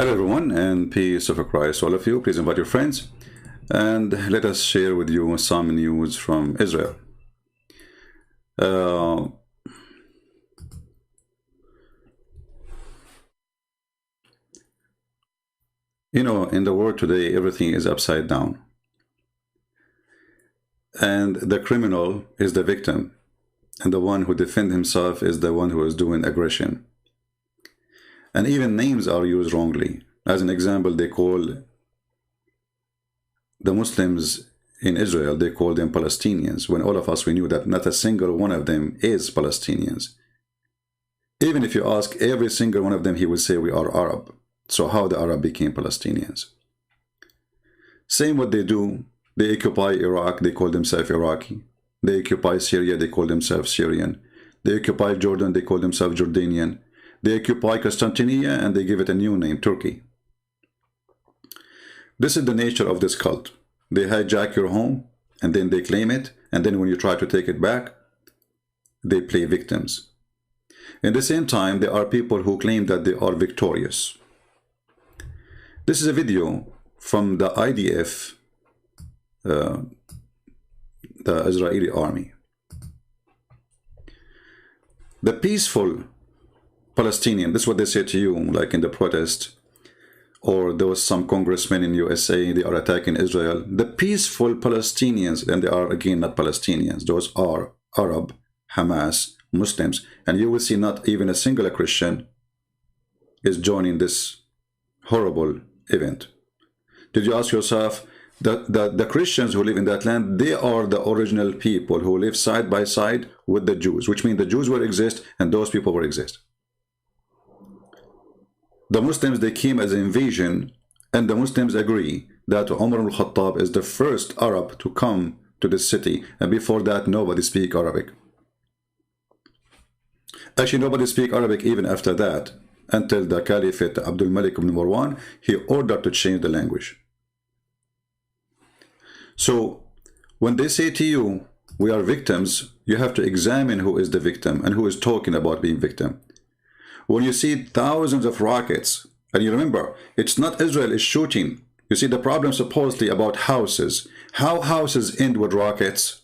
Hello everyone, and peace of Christ all of you. Please invite your friends and let us share with you some news from Israel. In the world today, everything is upside down. And the criminal is the victim, and the one who defends himself is the one who is doing aggression. And even names are used wrongly. As an example, they call the Muslims in Israel, they call them Palestinians, when all of us, we knew that not a single one of them is Palestinians. Even if you ask every single one of them, he will say we are Arab. So how the Arab became Palestinians? Same what they do. They occupy Iraq, they call themselves Iraqi. They occupy Syria, they call themselves Syrian. They occupy Jordan, they call themselves Jordanian. They occupy Constantinople and they give it a new name, Turkey. This is the nature of this cult. They hijack your home and then they claim it, and then when you try to take it back, they play victims. In the same time, there are people who claim that they are victorious. This is a video from the IDF, the Israeli army. The peaceful Palestinian, this is what they say to you, like in the protest, or there was some congressmen in USA, they are attacking Israel. The peaceful Palestinians, and they are again not Palestinians, those are Arab, Hamas, Muslims, and you will see not even a single Christian is joining this horrible event. Did you ask yourself that the Christians who live in that land, they are the original people who live side by side with the Jews, which means the Jews will exist and those people will exist. The Muslims, they came as an invasion, and the Muslims agree that Umar al-Khattab is the first Arab to come to this city, and before that nobody speak Arabic. Actually, nobody speak Arabic even after that, until the Caliphate Abdul Malik ibn Marwan, he ordered to change the language. So when they say to you, we are victims, you have to examine who is the victim and who is talking about being victim. When you see thousands of rockets, and you remember, it's not Israel is shooting. You see the problem supposedly about houses. How houses end with rockets?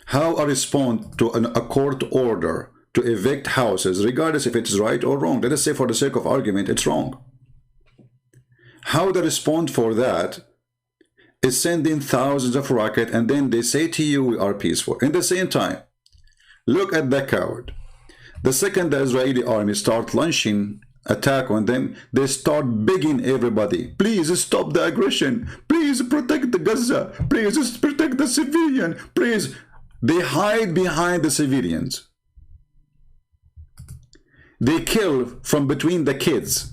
How a response to a court order to evict houses, regardless if it's right or wrong. Let us say for the sake of argument, it's wrong. How the response for that is sending thousands of rockets, and then they say to you, we are peaceful. In the same time, look at the coward. The second the Israeli army start launching attack on them, they start begging everybody, please stop the aggression, please protect the Gaza, please protect the civilian, please. They hide behind the civilians. They kill from between the kids.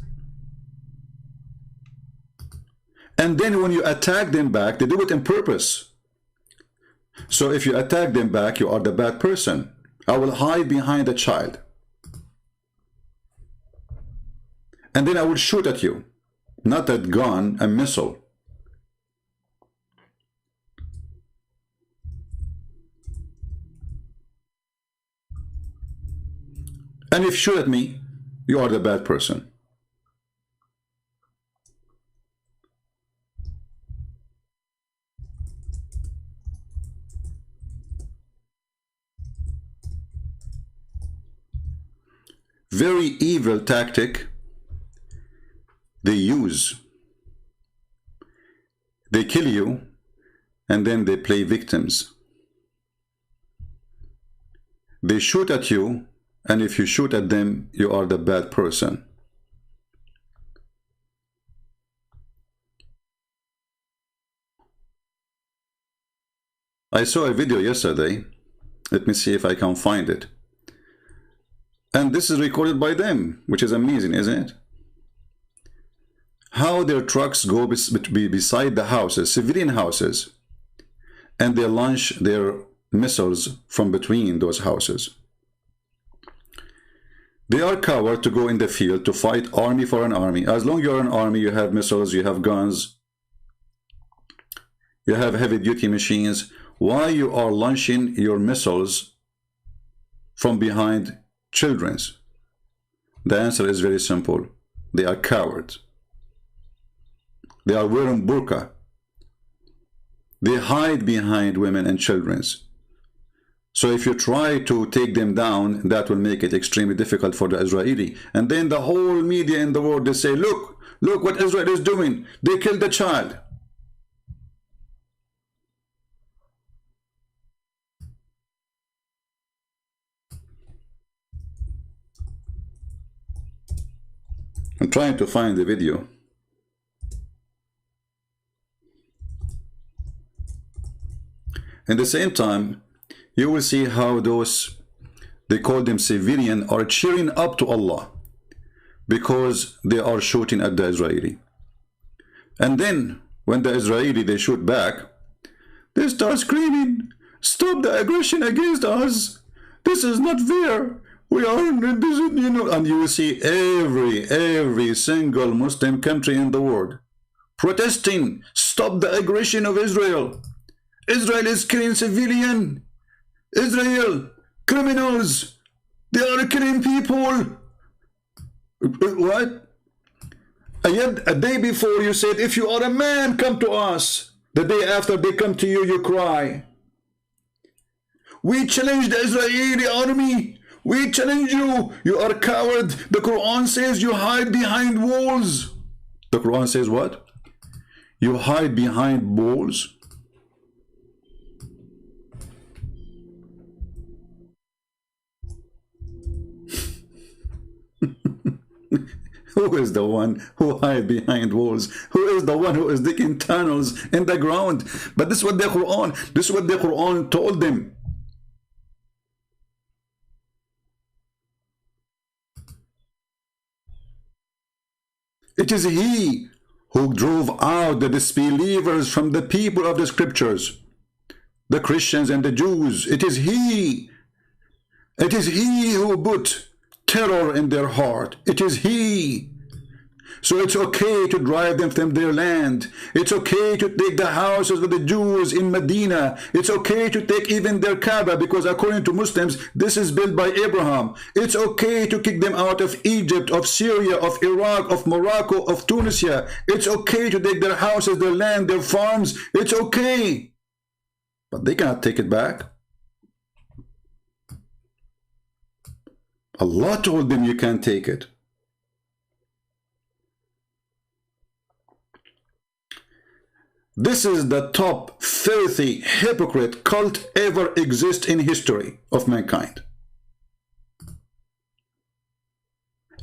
And then when you attack them back, they do it on purpose. So if you attack them back, you are the bad person. I will hide behind a child. And then I will shoot at you. Not a gun, a missile. And if you shoot at me, you are the bad person. Very evil tactic they use. They kill you and then they play victims. They shoot at you, and if you shoot at them, you are the bad person. I saw a video yesterday. Let me see if I can find it. And this is recorded by them, which is amazing, isn't it? How their trucks go beside the houses, civilian houses, and they launch their missiles from between those houses. They are cowards to go in the field to fight army for an army. As long as you're an army, you have missiles, you have guns, you have heavy-duty machines. Why you are launching your missiles from behind children's? The answer is very simple. They are cowards. They are wearing burqa. They hide behind women and children. So if you try to take them down, that will make it extremely difficult for the Israeli. And then the whole media in the world, they say, look what Israel is doing. They killed the child. I'm trying to find the video. At the same time, you will see how those, they call them civilian, are cheering up to Allah because they are shooting at the Israeli. And then when the Israeli, they shoot back, they start screaming, stop the aggression against us. This is not fair. We are, you know, and you will see every single Muslim country in the world protesting, stop the aggression of Israel. Israel is killing civilian. Israel, criminals. They are killing people. What? And yet, a day before you said, if you are a man, come to us. The day after they come to you, you cry. We challenge the Israeli army. We challenge you. You are a coward. The Quran says you hide behind walls. The Quran says what? You hide behind walls. Who is the one who hide behind walls? Who is the one who is digging tunnels in the ground? But this is what the Quran told them. It is he who drove out the disbelievers from the people of the scriptures, the Christians and the Jews. It is he. It is he who put terror in their heart. It is he. So it's okay to drive them from their land. It's okay to take the houses of the Jews in Medina. It's okay to take even their Kaaba, because according to Muslims, this is built by Abraham. It's okay to kick them out of Egypt, of Syria, of Iraq, of Morocco, of Tunisia. It's okay to take their houses, their land, their farms. It's okay. But they cannot take it back. Allah told them you can't take it. This is the top filthy hypocrite cult ever exist in history of mankind.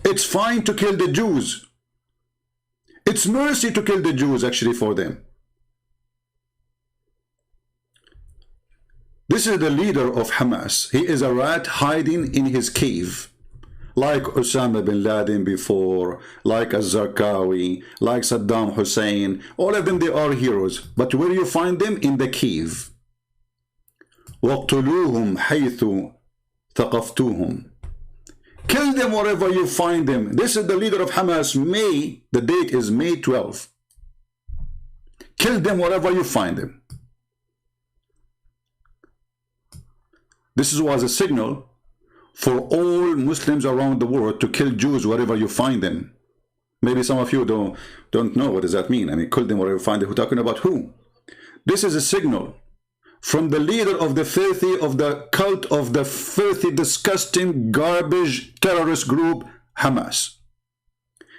It's fine to kill the Jews. It's mercy to kill the Jews actually for them. This is the leader of Hamas. He is a rat hiding in his cave. Like Osama bin Laden before, like Az-Zarqawi, like Saddam Hussein. All of them, they are heroes. But where you find them? In the cave. وَاقْتُلُوهُمْ حَيْثُ ثَقَفْتُوهُمْ. Kill them wherever you find them. This is the leader of Hamas. May, the date is May 12. Kill them wherever you find them. This was a signal for all Muslims around the world to kill Jews wherever you find them. Maybe some of you don't know what does that mean. I mean, kill them wherever you find them. We're talking about who? This is a signal from the leader of the filthy, of the cult of the filthy, disgusting, garbage terrorist group, Hamas,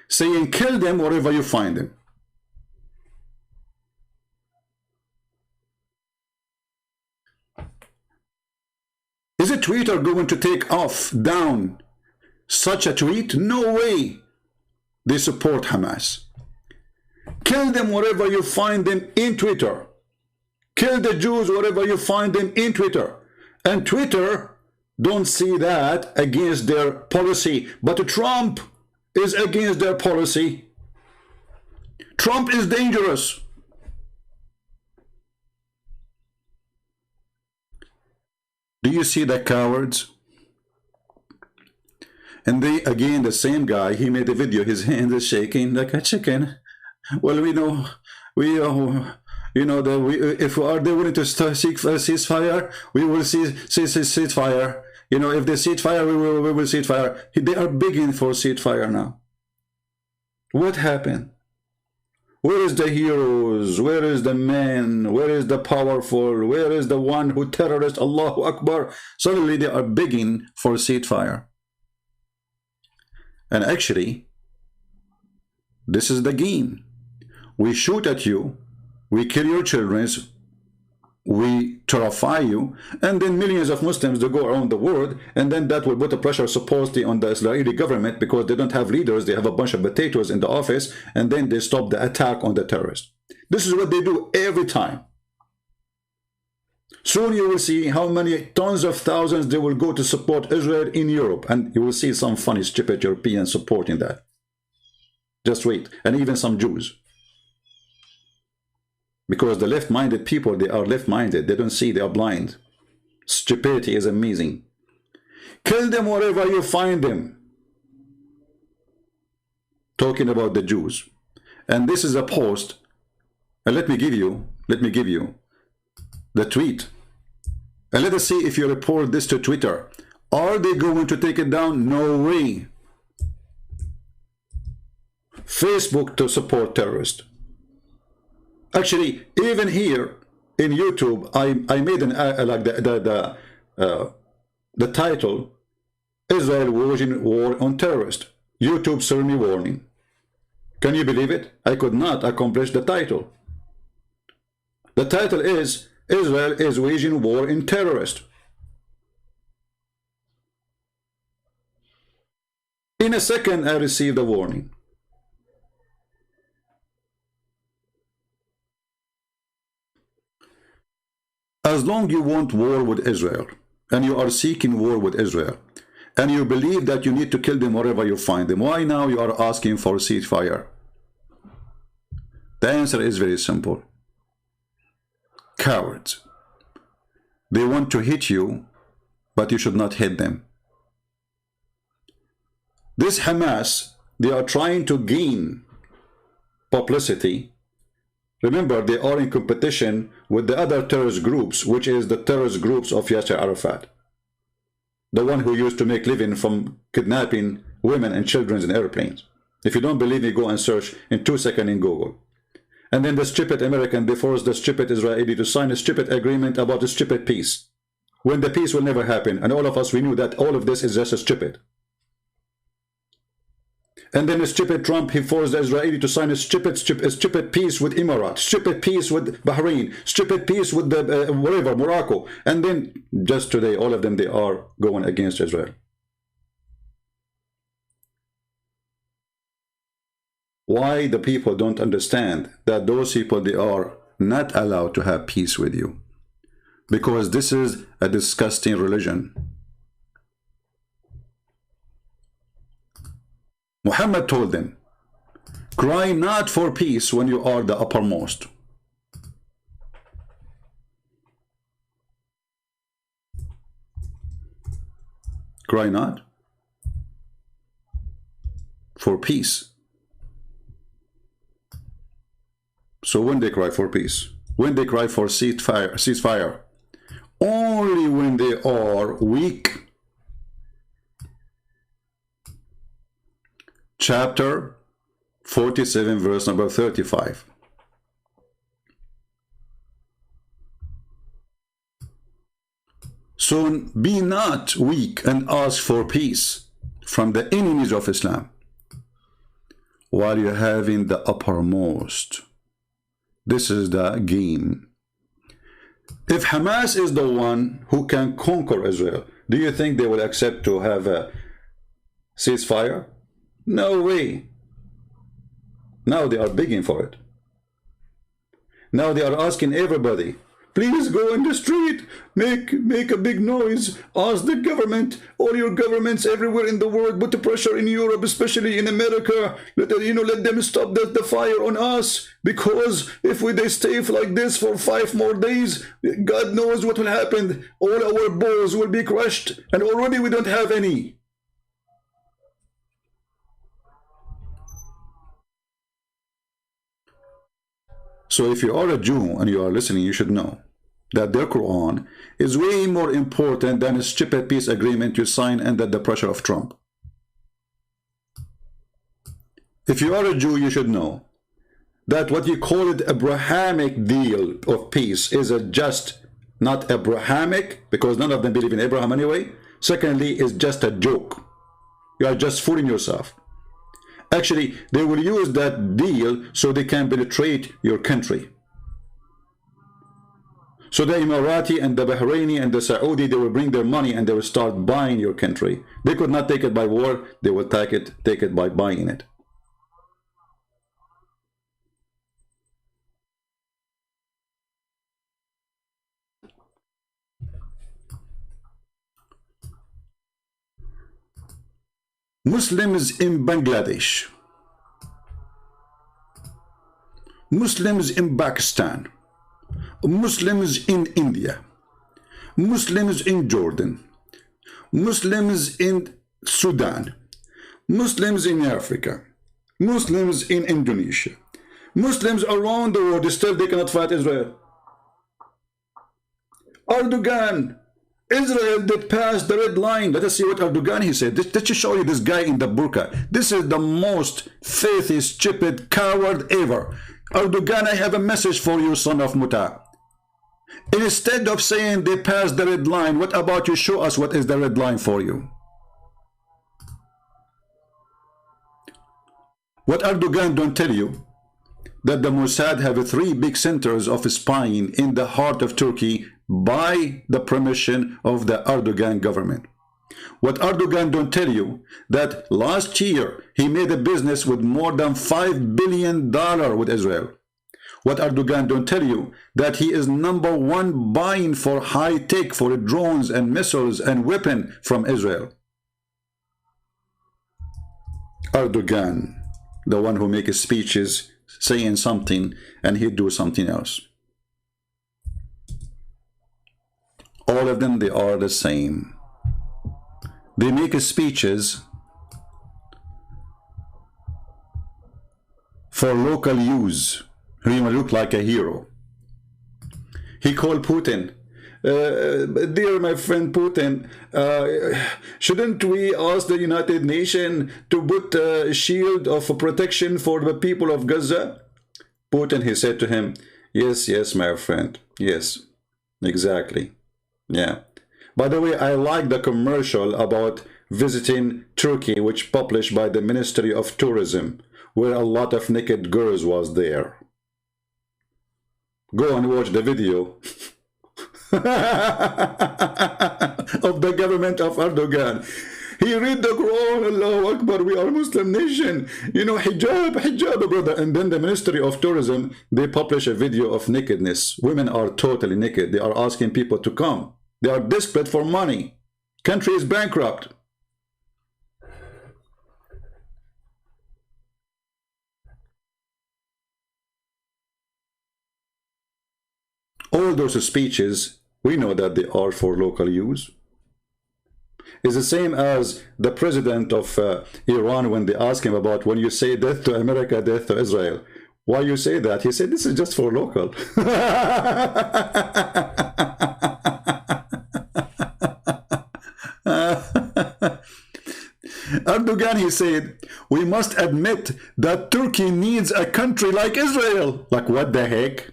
saying kill them wherever you find them. Is a Twitter going to take off, down such a tweet? No way. They support Hamas. Kill them wherever you find them in Twitter. Kill the Jews wherever you find them in Twitter. And Twitter don't see that against their policy. But Trump is against their policy. Trump is dangerous. Do you see the cowards? And they, again, the same guy, he made a video, his hands are shaking like a chicken. Well, we know, you know, that if they willing to seek a ceasefire, we will see ceasefire. You know, if they ceasefire, we will ceasefire. They are begging for ceasefire now. What happened? Where is the heroes? Where is the man? Where is the powerful? Where is the one who terrorist? Allahu Akbar. Suddenly they are begging for ceasefire. And actually, this is the game. We shoot at you, we kill your children, we terrify you, and then millions of Muslims they go around the world, and then that will put a pressure supposedly on the Israeli government because they don't have leaders, they have a bunch of potatoes in the office, and then they stop the attack on the terrorists. This is what they do every time. Soon you will see how many tons of thousands they will go to support Israel in Europe, and you will see some funny stupid Europeans supporting that. Just wait, and even some Jews. Because the left-minded people, they are left-minded. They don't see, they are blind. Stupidity is amazing. Kill them wherever you find them. Talking about the Jews. And this is a post. And let me give you the tweet. And let us see if you report this to Twitter. Are they going to take it down? No way. Facebook to support terrorists. Actually, even here in YouTube, I made an like the title, Israel waging war on terrorists. YouTube served me warning. Can you believe it? I could not accomplish the title. The title is Israel is waging war in terrorists. In a second, I received a warning. As long you want war with Israel, and you are seeking war with Israel, and you believe that you need to kill them wherever you find them, why now you are asking for ceasefire? The answer is very simple. Cowards. They want to hit you, but you should not hit them. This Hamas, they are trying to gain publicity. Remember, they are in competition with the other terrorist groups, which is the terrorist groups of Yasser Arafat. The one who used to make living from kidnapping women and children in airplanes. If you don't believe me, go and search in 2 seconds in Google. And then the stupid American, they forced the stupid Israeli to sign a stupid agreement about a stupid peace. When the peace will never happen. And all of us, we knew that all of this is just stupid. And then the stupid Trump, he forced the Israeli to sign a stupid peace with Emirates, stupid peace with Bahrain, stupid peace with the whatever, Morocco. And then just today, all of them, they are going against Israel. Why the people don't understand that those people, they are not allowed to have peace with you? Because this is a disgusting religion. Muhammad told them, cry not for peace when you are the uppermost. Cry not for peace. So when they cry for peace, when they cry for ceasefire, only when they are weak. Chapter 47, verse number 35. So be not weak and ask for peace from the enemies of Islam while you're having the uppermost. This is the game. If Hamas is the one who can conquer Israel, do you think they will accept to have a ceasefire? No way. Now they are begging for it. Now they are asking everybody, please go in the street, make a big noise, ask the government, all your governments everywhere in the world, put the pressure in Europe, especially in America, let them stop the fire on us, because if they stay like this for 5 more days, God knows what will happen. All our bows will be crushed, and already we don't have any. So if you are a Jew and you are listening, you should know that their Qur'an is way more important than a stupid peace agreement you sign under the pressure of Trump. If you are a Jew, you should know that what you call it Abrahamic deal of peace is a just, not Abrahamic, because none of them believe in Abraham anyway. Secondly, it's just a joke. You are just fooling yourself. Actually, they will use that deal so they can penetrate your country. So the Emirati and the Bahraini and the Saudi, they will bring their money and they will start buying your country. They could not take it by war, they will take it by buying it. Muslims in Bangladesh, Muslims in Pakistan, Muslims in India, Muslims in Jordan, Muslims in Sudan, Muslims in Africa, Muslims in Indonesia, Muslims around the world, still they cannot fight Israel. Erdogan, Israel did pass the red line. Let us see what Erdogan he said. Let me show you this guy in the burqa. This is the most faithy, stupid coward ever. Erdogan, I have a message for you, son of Muta. Instead of saying they passed the red line, what about you show us what is the red line for you? What Erdogan don't tell you, that the Mossad have 3 big centers of spying in the heart of Turkey by the permission of the Erdogan government. What Erdogan don't tell you, that last year he made a business with more than $5 billion with Israel. What Erdogan don't tell you, that he is #1 buying for high tech, for drones and missiles and weapons from Israel. Erdogan, the one who makes speeches saying something and he do something else. All of them, they are the same. They make speeches for local use. He will look like a hero. He called Putin, dear my friend Putin, shouldn't we ask the United Nations to put a shield of protection for the people of Gaza? Putin, he said to him, yes, yes, my friend, yes, exactly. Yeah. By the way, I like the commercial about visiting Turkey, which published by the Ministry of Tourism, where a lot of naked girls was there. Go and watch the video of the government of Erdogan. He read the Quran, Allahu Akbar, we are a Muslim nation. You know, hijab, hijab, brother. And then the Ministry of Tourism, they publish a video of nakedness. Women are totally naked. They are asking people to come. They are desperate for money. Country is bankrupt. All those speeches, we know that they are for local use. It's the same as the president of Iran, when they ask him about, when you say death to America, death to Israel, why you say that? He said, this is just for local. Erdogan, he said, we must admit that Turkey needs a country like Israel. Like, what the heck?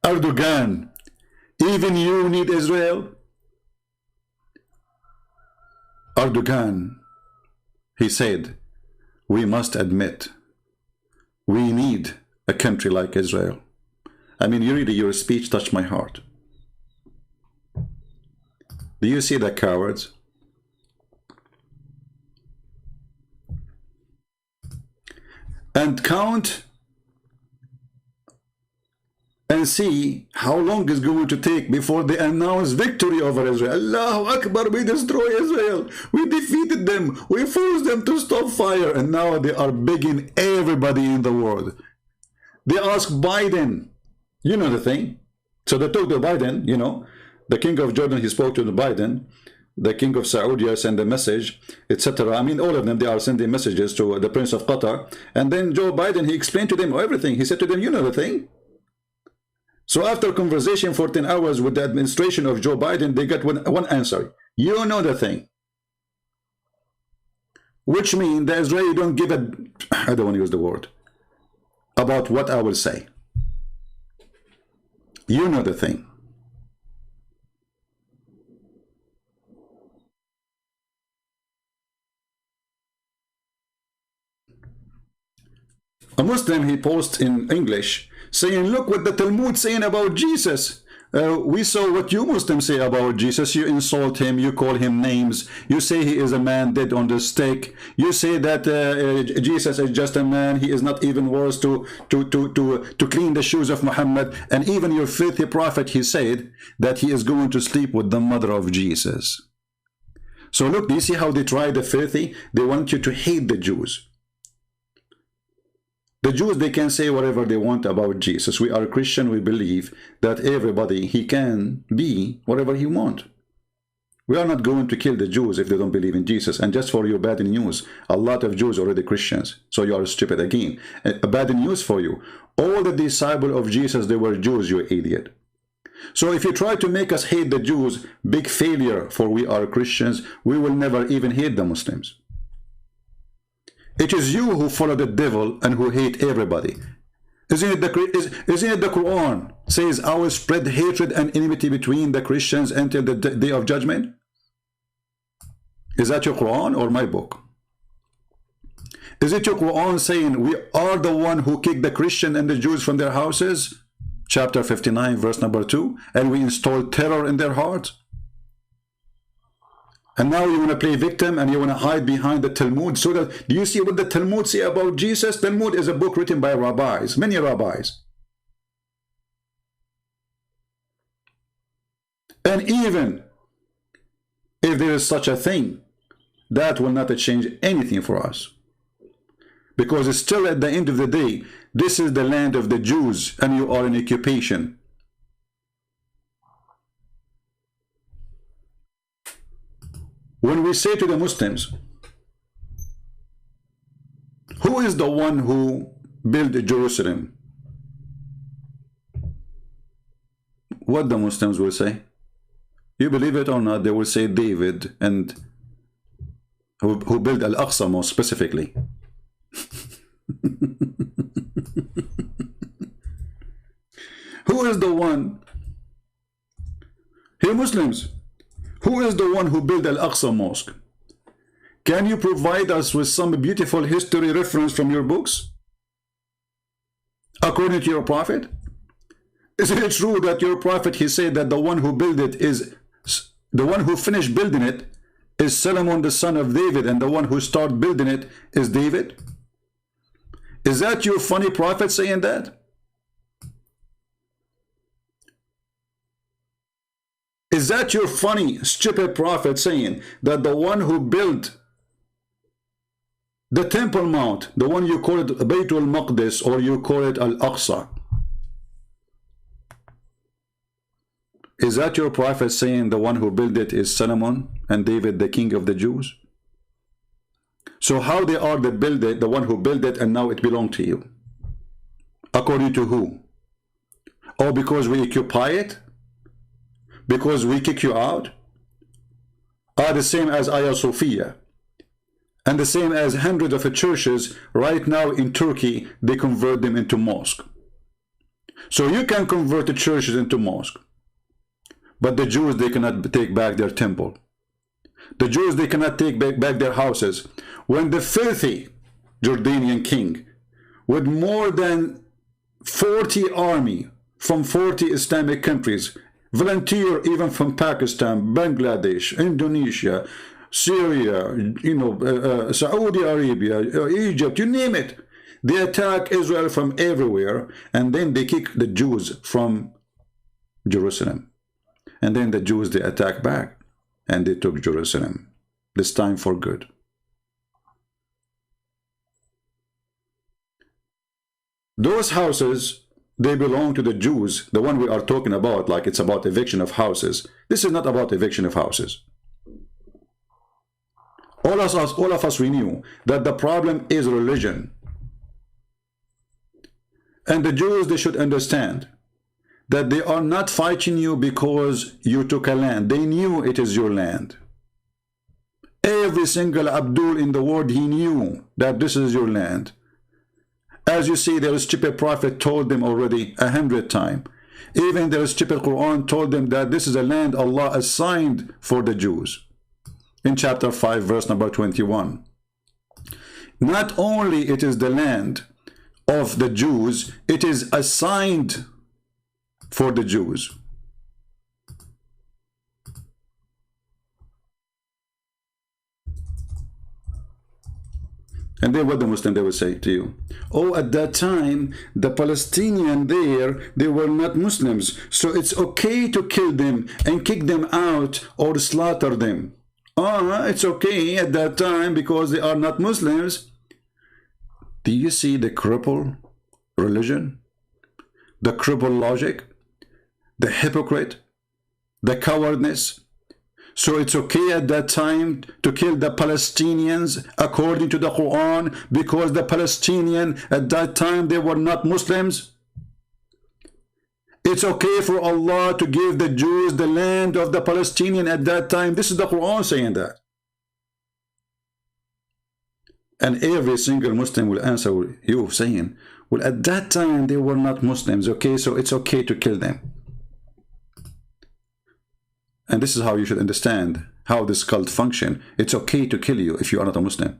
Erdogan, even you need Israel? Erdogan, he said, we must admit we need a country like Israel. I mean, really, your speech touched my heart. Do you see the cowards? And count and see how long it's going to take before they announce victory over Israel. Allahu Akbar, we destroy Israel. We defeated them. We forced them to stop fire. And now they are begging everybody in the world. They ask Biden, you know the thing. So they talk to Biden, you know. The king of Jordan, he spoke to the Biden. The king of Saudi sent a message, etc. I mean, all of them, they are sending messages to the Prince of Qatar. And then Joe Biden, he explained to them everything. He said to them, you know the thing. So after conversation for 10 hours with the administration of Joe Biden, they got one answer. You know the thing. which means the Israeli don't give a, I don't want to use the word, about what I will say. You know the thing. A Muslim, he posts in English saying, look what the Talmud saying about Jesus. We saw what you Muslims say about Jesus. You insult him, you call him names, you say he is a man dead on the stake, you say that Jesus is just a man, he is not even worth to clean the shoes of Muhammad, and even your filthy prophet, he said that he is going to sleep with the mother of Jesus. So look, do you see how they try the filthy? They want you to hate the Jews. The Jews, they can say whatever they want about Jesus. We are Christian, we believe that everybody, he can be whatever he wants. We are not going to kill the Jews if they don't believe in Jesus. And just for your bad news, a lot of Jews are already Christians. So you are stupid again. A bad news for you. All the disciples of Jesus, they were Jews, you idiot. So if you try to make us hate the Jews, big failure, for we are Christians. We will never even hate the Muslims. It is you who follow the devil and who hate everybody. Isn't it the Qur'an says, I will spread hatred and enmity between the Christians until the day of judgment? Is that your Qur'an or my book? Is it your Qur'an saying we are the one who kicked the Christian and the Jews from their houses? Chapter 59, verse number 2. And we installed terror in their hearts. And now you want to play victim and you want to hide behind the Talmud. So that, do you see what the Talmud say about Jesus? Talmud is a book written by rabbis, many rabbis. And even if there is such a thing, that will not change anything for us. Because it's still at the end of the day, this is the land of the Jews and you are in occupation. When we say to the Muslims, who is the one who built Jerusalem? What the Muslims will say? You believe it or not, they will say David, and who built Al-Aqsa most specifically. Who is the one? Hey Muslims, who is the one who built Al-Aqsa Mosque? Can you provide us with some beautiful history reference from your books? According to your prophet? Is it true that your prophet, he said that the one who built it is, the one who finished building it is Solomon the son of David, and the one who started building it is David? Is that your funny prophet saying that? Is that your funny, stupid prophet saying that the one who built the Temple Mount, the one you call it Baytul Maqdis or you call it Al-Aqsa, is that your prophet saying the one who built it is Solomon and David, the king of the Jews? So how they are the one who built it and now it belongs to you? According to who? Or because we occupy it? Because we kick you out? Are the same as Hagia Sophia, and the same as hundreds of churches right now in Turkey, they convert them into mosque. So you can convert the churches into mosque, but the Jews, they cannot take back their temple. The Jews, they cannot take back their houses. When the filthy Jordanian king with more than 40 army from 40 Islamic countries, volunteer even from Pakistan, Bangladesh, Indonesia, Syria, Saudi Arabia, Egypt, you name it. They attack Israel from everywhere, and then they kick the Jews from Jerusalem. And then the Jews, they attack back, and they took Jerusalem, this time for good. Those houses, they belong to the Jews, the one we are talking about, like it's about eviction of houses. This is not about eviction of houses. All of us, we knew that the problem is religion. And the Jews, they should understand that they are not fighting you because you took a land. They knew it is your land. Every single Abdul in the world, he knew that this is your land. As you see, their stupid prophet told them already 100 times. Even their stupid Qur'an told them that this is a land Allah assigned for the Jews. In chapter 5, verse number 21. Not only it is the land of the Jews, it is assigned for the Jews. And then what the Muslim, they will say to you, oh, at that time, the Palestinian there, they were not Muslims, so it's okay to kill them and kick them out or slaughter them. It's okay at that time because they are not Muslims. Do you see the crippled religion? The crippled logic? The hypocrite? The cowardness? So it's okay at that time to kill the Palestinians according to the Quran because the Palestinian at that time, they were not Muslims? It's okay for Allah to give the Jews the land of the Palestinian at that time. This is the Quran saying that. And every single Muslim will answer you saying, well, at that time they were not Muslims, okay, so it's okay to kill them. And this is how you should understand how this cult function. It's okay to kill you if you are not a Muslim.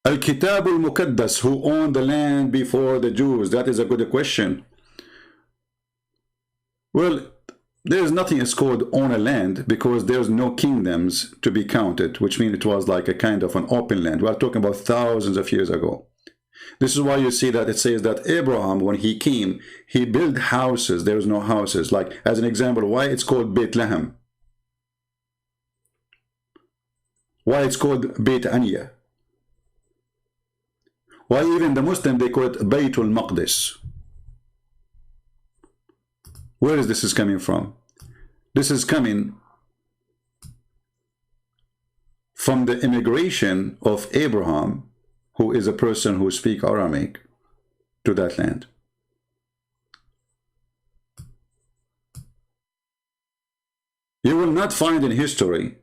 Al-Kitab al-Muqaddas, who owned the land before the Jews? That is a good question. Well, there is nothing is called own a land because there's no kingdoms to be counted, which means it was like a kind of an open land. We are talking about thousands of years ago. This is why you see that it says that Abraham, when he came, he built houses. There's no houses. Like, as an example, why it's called Bethlehem? Why it's called Beit Anya? Why even the Muslim, they call it Baytul Maqdis? Where is this coming from? This is coming from the immigration of Abraham, who is a person who speaks Aramaic, to that land. You will not find in history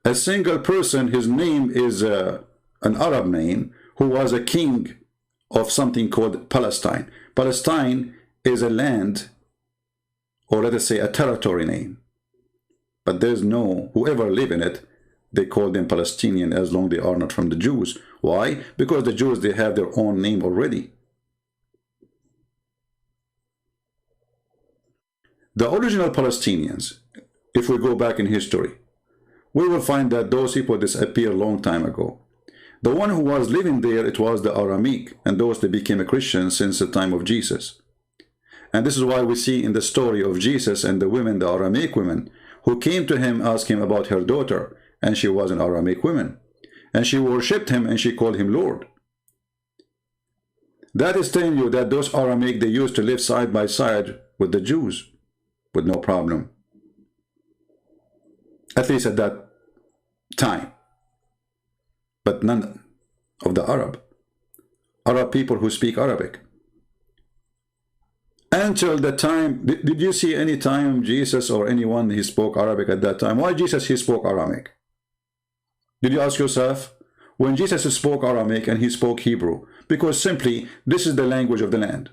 a single person, his name is an Arab name, who was a king of something called Palestine. Palestine is a land, or let us say a territory name. But there's no, whoever live in it, they call them Palestinian as long as they are not from the Jews. Why? Because the Jews, they have their own name already. The original Palestinians, if we go back in history, we will find that those people disappeared a long time ago. The one who was living there, it was the Aramaic, and those that became a Christian since the time of Jesus. And this is why we see in the story of Jesus and the women, the Aramaic women, who came to him, asked him about her daughter, and she was an Aramaic woman. And she worshipped him and she called him Lord. That is telling you that those Aramaic, they used to live side by side with the Jews with no problem. At least at that time. But none of the Arab people who speak Arabic. Until the time, did you see any time Jesus or anyone, he spoke Arabic at that time? Why Jesus, he spoke Aramaic? Did you ask yourself? When Jesus spoke Aramaic and he spoke Hebrew, because simply this is the language of the land.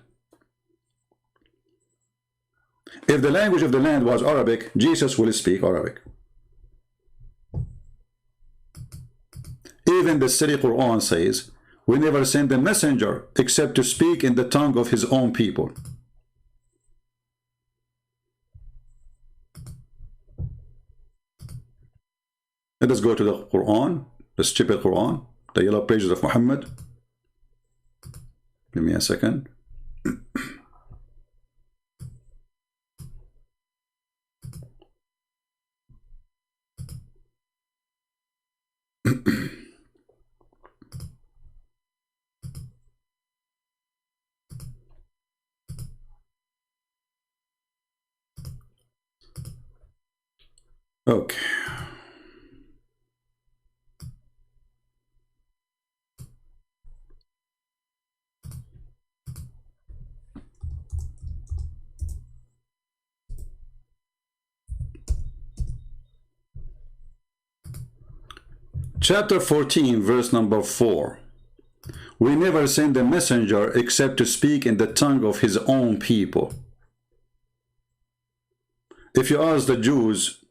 If the language of the land was Arabic, Jesus will speak Arabic. Even the silly Quran says, we never send a messenger except to speak in the tongue of his own people. Let us go to the Quran, the stupid Quran, the yellow pages of Muhammad. Give me a second. Okay. Chapter 14, verse number 4. We never send a messenger except to speak in the tongue of his own people. If you ask the Jews,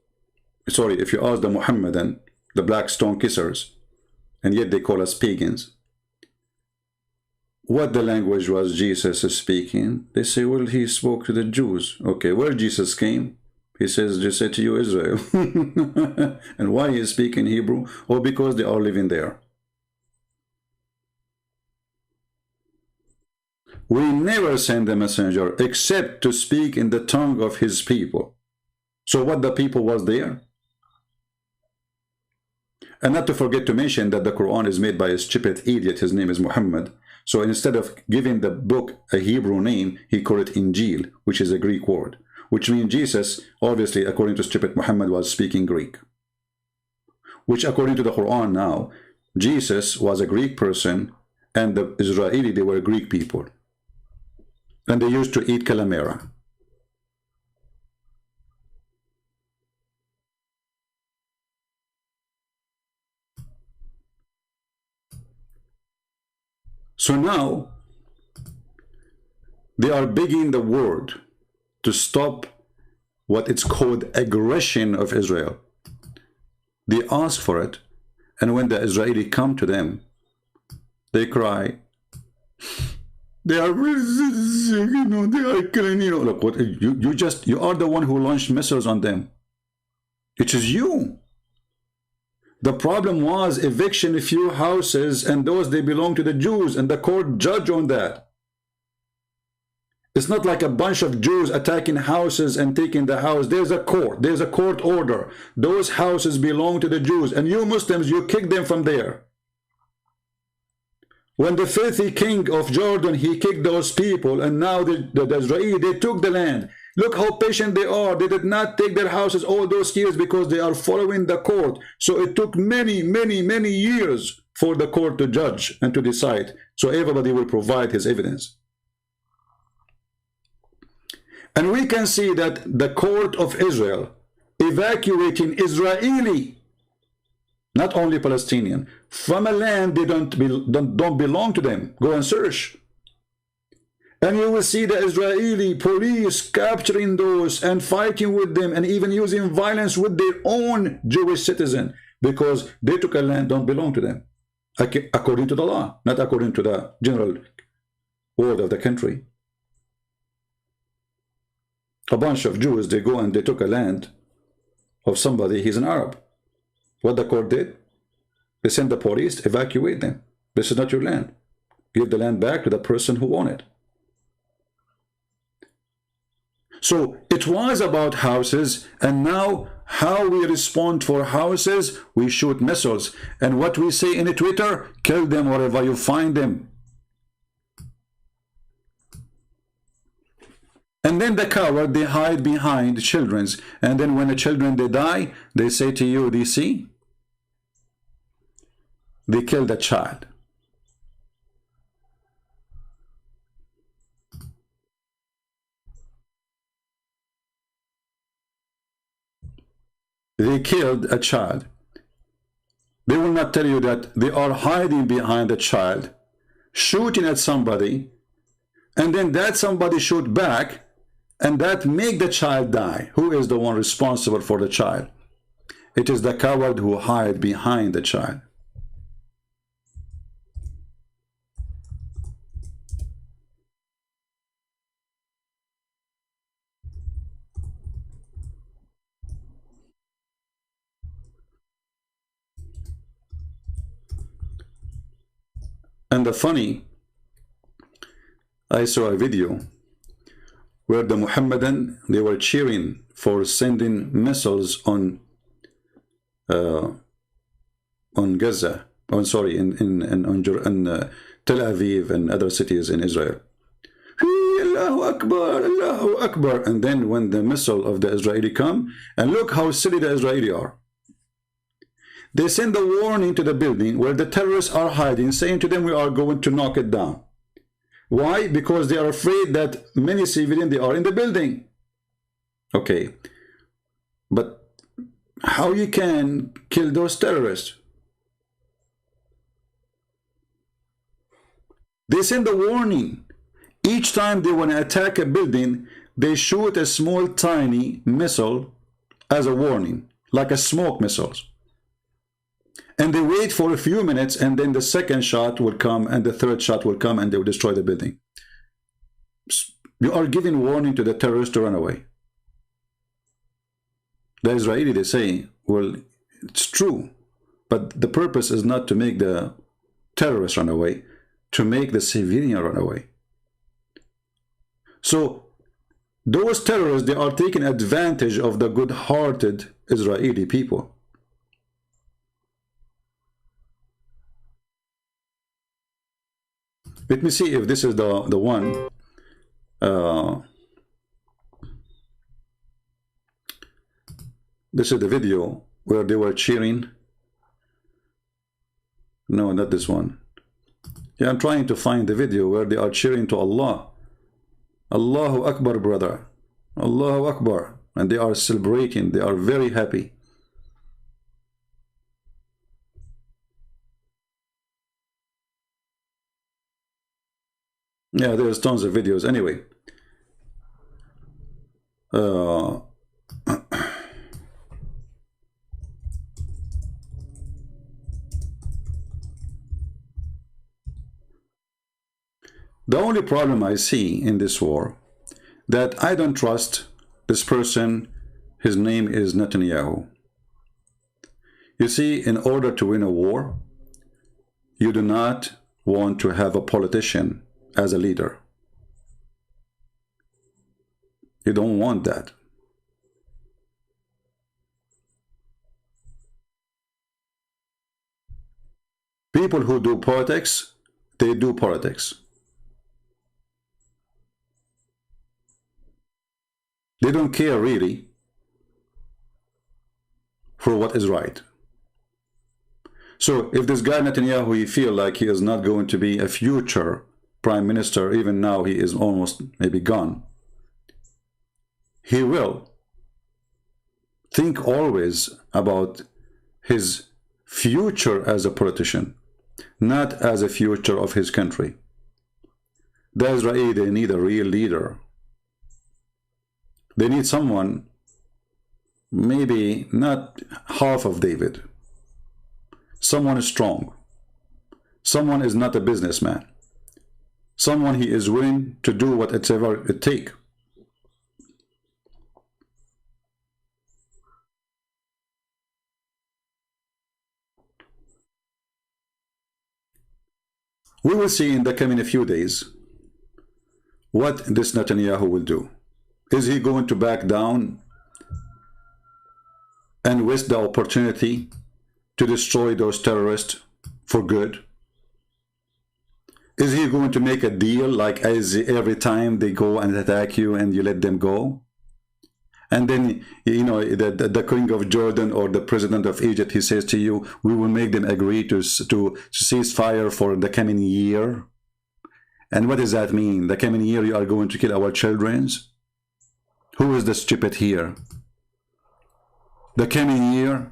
sorry, if you ask the Muhammadan, the black stone kissers, and yet they call us pagans, what the language was Jesus speaking? They say, well, he spoke to the Jews. Okay, where Jesus came? He says, just say to you, Israel. And why he is speaking Hebrew? Oh, because they are living there. We never send a messenger except to speak in the tongue of his people. So what the people was there? And not to forget to mention that the Quran is made by a stupid idiot. His name is Muhammad. So instead of giving the book a Hebrew name, he called it Injil, which is a Greek word. Which means Jesus, obviously, according to stupid Muhammad, was speaking Greek. Which, according to the Quran now, Jesus was a Greek person, and the Israeli, they were Greek people. And they used to eat calamera. So now, they are begging the world to stop what it's called aggression of Israel. They ask for it, and when the Israeli come to them, they cry. They are, you know, they are killing, you know. Look, what you are the one who launched missiles on them. It is you. The problem was eviction a few houses, and those they belong to the Jews, and the court judged on that. It's not like a bunch of Jews attacking houses and taking the house. There's a court. There's a court order. Those houses belong to the Jews, and you Muslims, you kick them from there. When the filthy king of Jordan, he kicked those people, and now the Israeli, they took the land. Look how patient they are. They did not take their houses all those years because they are following the court. So it took many, many, many years for the court to judge and to decide. So everybody will provide his evidence. And we can see that the court of Israel evacuating Israeli, not only Palestinian, from a land they don't belong to them. Go and search. And you will see the Israeli police capturing those and fighting with them and even using violence with their own Jewish citizen because they took a land don't belong to them, according to the law, not according to the general word of the country. A bunch of Jews, they go and they took a land of somebody, he's an Arab. What the court did? They sent the police to evacuate them. This is not your land. Give the land back to the person who owned it. So it was about houses, and now how we respond for houses, we shoot missiles. And what we say in Twitter, kill them wherever you find them. And then the coward, they hide behind children's. And then when the children, they die, they say to you, do you see? They killed a child. They killed a child. They will not tell you that they are hiding behind a child, shooting at somebody, and then that somebody shoot back, and that make the child die. Who is the one responsible for the child? It is the coward who hide behind the child. And the funny, I saw a video where the Muhammadan, they were cheering for sending missiles on Gaza, in Tel Aviv and other cities in Israel. Allahu Akbar, Allahu Akbar. And then when the missile of the Israeli come, and look how silly the Israeli are. They send a warning to the building where the terrorists are hiding, saying to them, we are going to knock it down. Why? Because they are afraid that many civilians, they are in the building. Okay. But how you can kill those terrorists? They send a warning. Each time they want to attack a building, they shoot a small, tiny missile as a warning, like a smoke missiles. And they wait for a few minutes, and then the second shot will come, and the third shot will come, and they will destroy the building. You are giving warning to the terrorists to run away. The Israeli, they say, well, it's true, but the purpose is not to make the terrorists run away, to make the civilian run away. So those terrorists, they are taking advantage of the good-hearted Israeli people. Let me see if this is the one. This is the video where they were cheering. No, not this one. Yeah, I'm trying to find the video where they are cheering to Allah. Allahu Akbar, brother. Allahu Akbar. And they are celebrating. They are very happy. Yeah, there's tons of videos. Anyway. The only problem I see in this war, that I don't trust this person. His name is Netanyahu. You see, in order to win a war, you do not want to have a politician as a leader. You don't want that. People who do politics, they do politics. They don't care really for what is right. So if this guy Netanyahu, he feel like he is not going to be a future prime minister, even now he is almost maybe gone, he will think always about his future as a politician, not as a future of his country. The Israeli, they need a real leader. They need someone, maybe not half of David. Someone strong. Someone is not a businessman. Someone he is willing to do whatever it takes. We will see in the coming few days what this Netanyahu will do. Is he going to back down and waste the opportunity to destroy those terrorists for good? Is he going to make a deal like as every time they go and attack you and you let them go? And then, you know, the king of Jordan or the president of Egypt, he says to you, we will make them agree to cease fire for the coming year. And what does that mean? The coming year you are going to kill our children? Who is the stupid here? The coming year?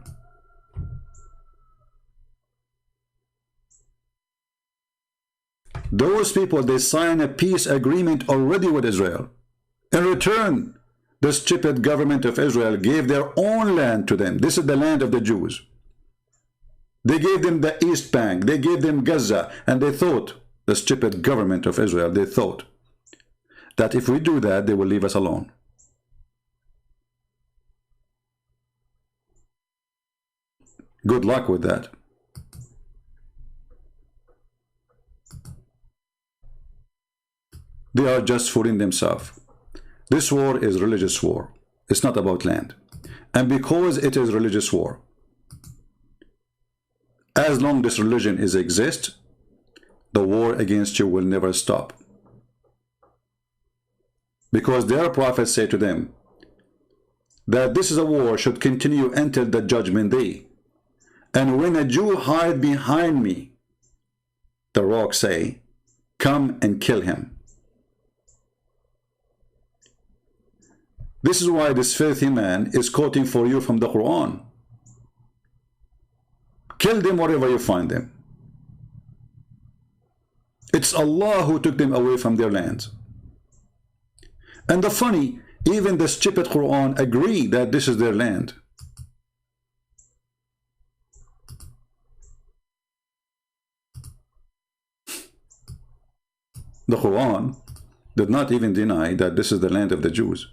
Those people, they sign a peace agreement already with Israel. In return, the stupid government of Israel gave their own land to them. This is the land of the Jews. They gave them the East Bank. They gave them Gaza. And they thought, the stupid government of Israel, they thought that if we do that, they will leave us alone. Good luck with that. They are just fooling themselves. This war is religious war. It's not about land. And because it is religious war, as long as this religion exists, the war against you will never stop. Because their prophets say to them that this is a war should continue until the judgment day. And when a Jew hide behind me, the rocks say, come and kill him. This is why this filthy man is quoting for you from the Qur'an. Kill them wherever you find them. It's Allah who took them away from their land. And the funny, even the stupid Qur'an agree that this is their land. The Qur'an did not even deny that this is the land of the Jews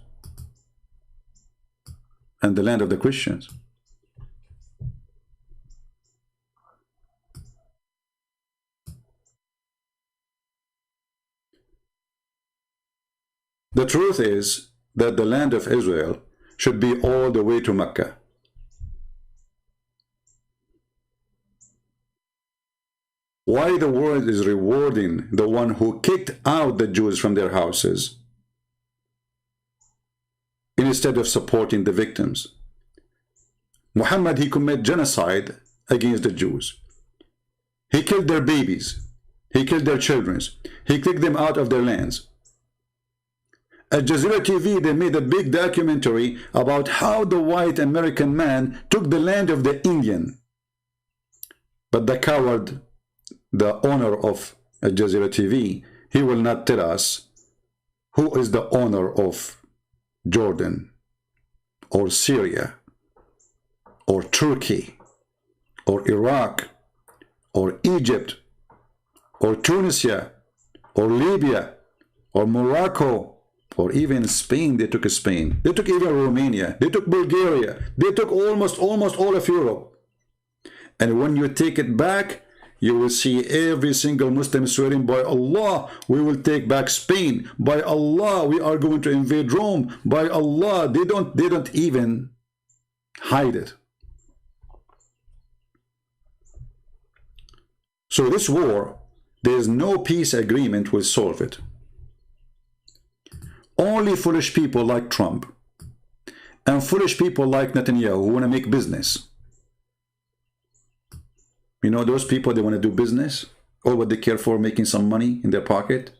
and the land of the Christians. The truth is that the land of Israel should be all the way to Mecca. Why the world is rewarding the one who kicked out the Jews from their houses instead of supporting the victims? Muhammad, he committed genocide against the Jews. He killed their babies. He killed their children. He kicked them out of their lands. At Jazeera TV, they made a big documentary about how the white American man took the land of the Indian. But the coward, the owner of Jazeera TV, he will not tell us who is the owner of Jordan or Syria or Turkey or Iraq or Egypt or Tunisia or Libya or Morocco or even Spain. They took Spain. They took even Romania. They took Bulgaria. They took almost all of Europe. And when you take it back, you will see every single Muslim swearing, by Allah, we will take back Spain. By Allah, we are going to invade Rome. By Allah, they don't even hide it. So this war, there is no peace agreement will solve it. Only foolish people like Trump and foolish people like Netanyahu who want to make business. You know, those people, they want to do business. All what they care for, making some money in their pocket.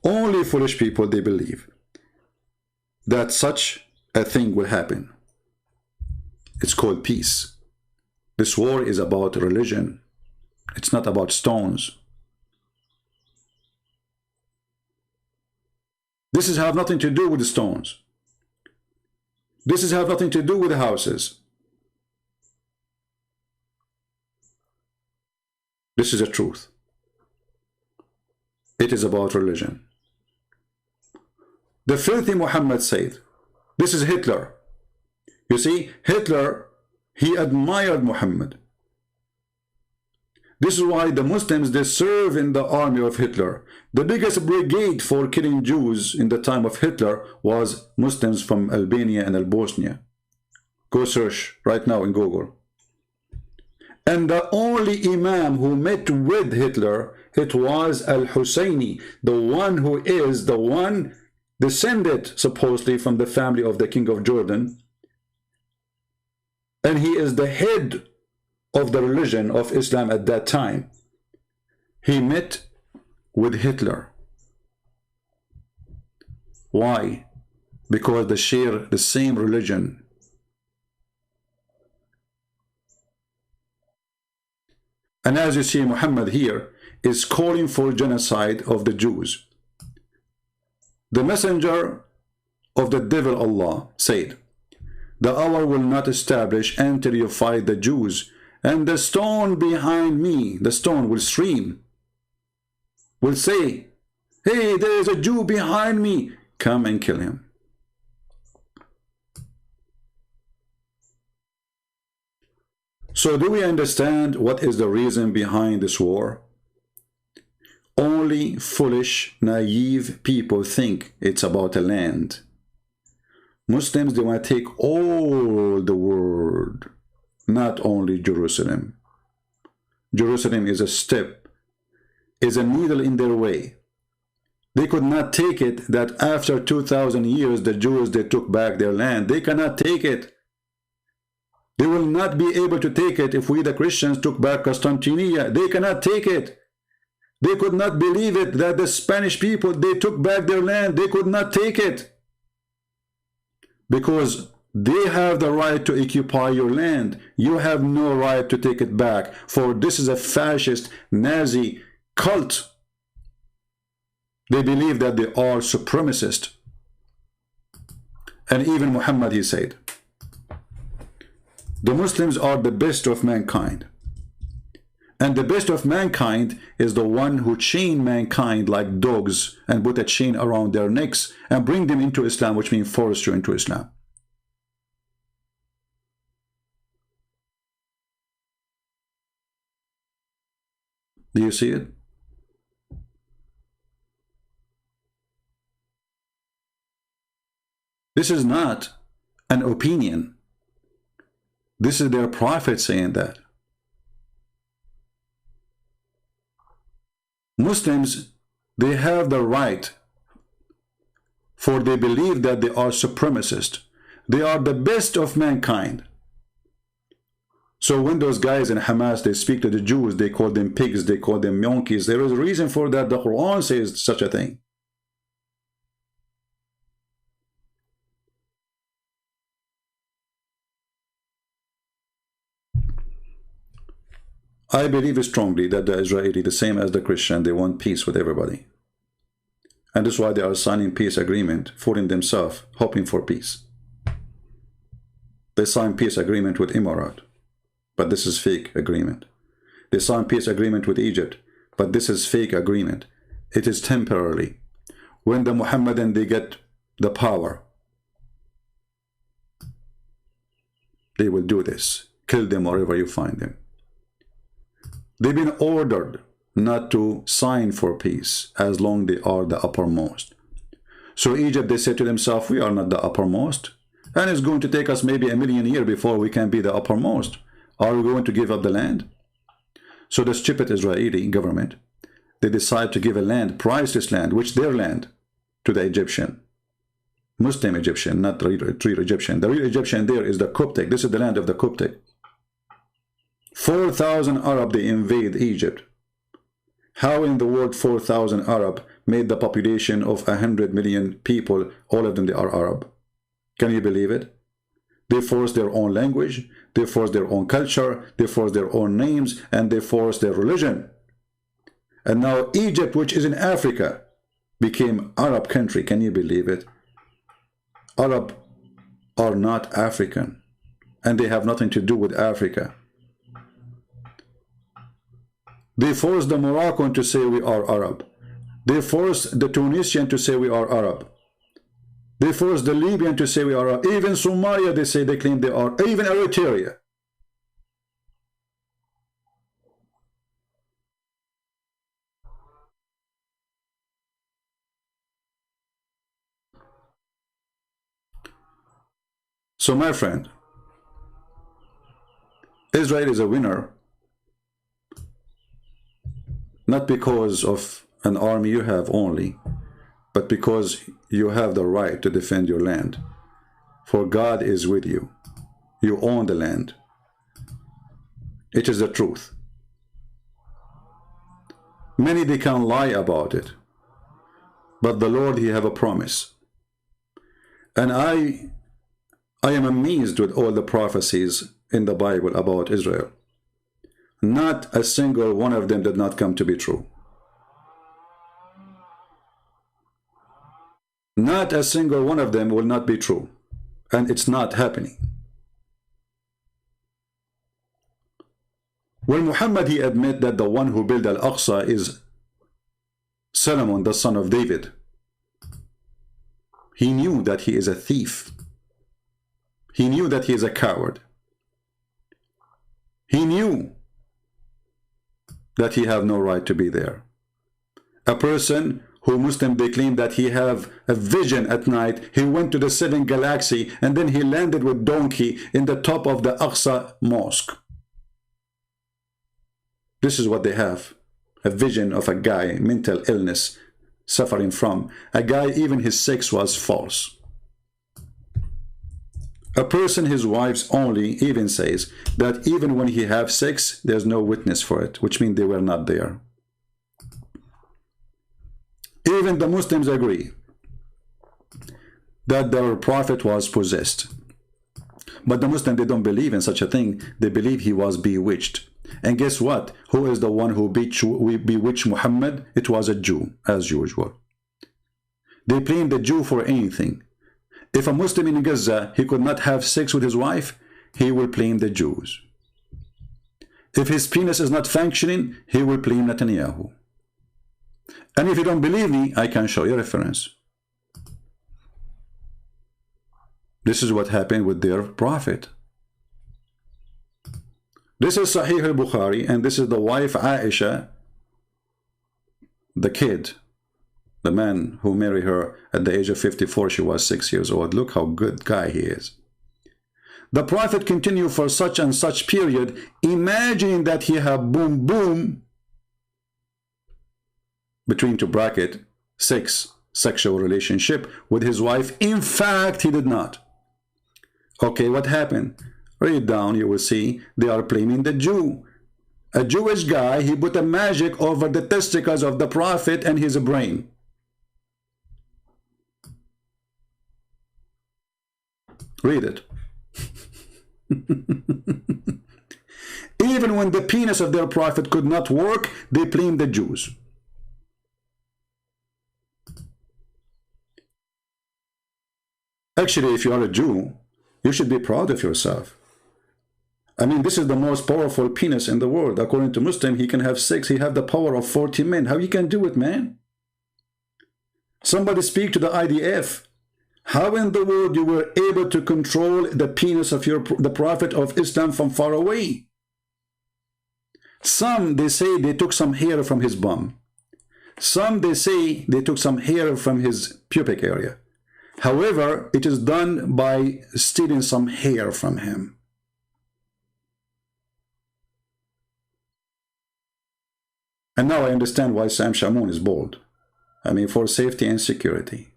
Only foolish people, they believe that such a thing will happen. It's called peace. This war is about religion. It's not about stones. This is have nothing to do with the stones. This is have nothing to do with the houses. This is the truth. It is about religion. The filthy Muhammad said, this is Hitler. You see, Hitler, he admired Muhammad. This is why the Muslims, they serve in the army of Hitler. The biggest brigade for killing Jews in the time of Hitler was Muslims from Albania and Bosnia. Go search right now in Google. And the only Imam who met with Hitler, it was Al-Husayni, the one who is the one descended supposedly from the family of the king of Jordan. And he is the head of the religion of Islam at that time. He met with Hitler. Why? Because they share the same religion. And as you see, Muhammad here is calling for genocide of the Jews. The messenger of the devil Allah said, the hour will not establish until you fight the Jews, and the stone behind me, the stone will scream, will say, hey, there is a Jew behind me, come and kill him. So do we understand what is the reason behind this war? Only foolish, naive people think it's about a land. Muslims, they want to take all the world, not only Jerusalem. Jerusalem is a step, is a needle in their way. They could not take it that after 2,000 years the Jews, they took back their land. They cannot take it. They will not be able to take it if we the Christians took back Constantinople. They cannot take it. They could not believe it that the Spanish people, they took back their land. They could not take it. Because They have the right to occupy your land. You have no right to take it back, for this is a fascist Nazi cult. They believe that they are supremacist. And even Muhammad, he said, the Muslims are the best of mankind. And the best of mankind is the one who chain mankind like dogs and put a chain around their necks and bring them into Islam, which means force you into Islam. Do you see it? This is not an opinion. This is their prophet saying that. Muslims, they have the right, for they believe that they are supremacist. They are the best of mankind. So when those guys in Hamas, they speak to the Jews, they call them pigs, they call them monkeys. There is a reason for that. The Qur'an says such a thing. I believe strongly that the Israeli, the same as the Christian, they want peace with everybody. And that's why they are signing peace agreement, fooling themselves, hoping for peace. They sign peace agreement with Emirat, but this is fake agreement. They sign peace agreement with Egypt, but this is fake agreement. It is temporarily. When the Mohammedan, they get the power, they will do this. Kill them wherever you find them. They've been ordered not to sign for peace as long they are the uppermost. So Egypt, they said to themselves, we are not the uppermost. And it's going to take us maybe 1,000,000 years before we can be the uppermost. Are we going to give up the land? So the stupid Israeli government, they decide to give a land, priceless land, which their land, to the Egyptian. Muslim Egyptian, not the real Egyptian. The real Egyptian there is the Coptic. This is the land of the Coptic. 4,000 Arab, they invade Egypt. How in the world 4,000 Arab made the population of 100 million people, all of them they are Arab? Can you believe it? They force their own language, they force their own culture, they force their own names, and they force their religion. And now Egypt, which is in Africa, became Arab country. Can you believe it? Arab are not African, and they have nothing to do with Africa. They forced the Moroccan to say we are Arab. They forced the Tunisian to say we are Arab. They forced the Libyan to say we are Arab. Even Somalia, they say they claim they are. Even Eritrea. So my friend, Israel is a winner, not because of an army you have only, but because you have the right to defend your land. For God is with you. You own the land. It is the truth. Many, they can lie about it, but the Lord, he have a promise. And I am amazed with all the prophecies in the Bible about Israel. Not a single one of them did not come to be true. Not a single one of them will not be true. And it's not happening. When Muhammad, he admit that the one who built Al-Aqsa is Solomon, the son of David, he knew that he is a thief. He knew that he is a coward. He knew that he have no right to be there. A person who Muslim, they claim that he have a vision at night. He went to the 7th galaxy and then he landed with donkey in the top of the Aqsa mosque. This is what they have. A vision of a guy, mental illness, suffering from. A guy, even his sex was false. A person, his wife's only, even says that even when he have sex, there's no witness for it, which means they were not there. Even the Muslims agree that their prophet was possessed. But the Muslims, they don't believe in such a thing. They believe he was bewitched. And guess what? Who is the one who bewitched Muhammad? It was a Jew, as usual. They blame the Jew for anything. If a Muslim in Gaza, he could not have sex with his wife, he will blame the Jews. If his penis is not functioning, he will blame Netanyahu. And if you don't believe me, I can show you a reference. This is what happened with their prophet. This is Sahih al-Bukhari, and this is the wife Aisha, the kid, the man who married her at the age of 54. She was 6 years old. Look how good guy he is. The prophet continued for such and such period, imagining that he had boom boom between two bracket 6 sexual relationship with his wife. In fact, he did not. Okay, what happened? Read down, you will see they are blaming the Jew. A Jewish guy, he put a magic over the testicles of the prophet and his brain. Read it. Even when the penis of their prophet could not work, they blamed the Jews. Actually, if you are a Jew, you should be proud of yourself. I mean, this is the most powerful penis in the world. According to Muslim, he can have sex. He have the power of 40 men. How you can do it, man? Somebody speak to the IDF. How in the world you were able to control the penis of the Prophet of Islam from far away? Some, they say they took some hair from his bum. Some, they say they took some hair from his pubic area. However, it is done by stealing some hair from him. And now I understand why Sam Shamoun is bald. I mean, for safety and security.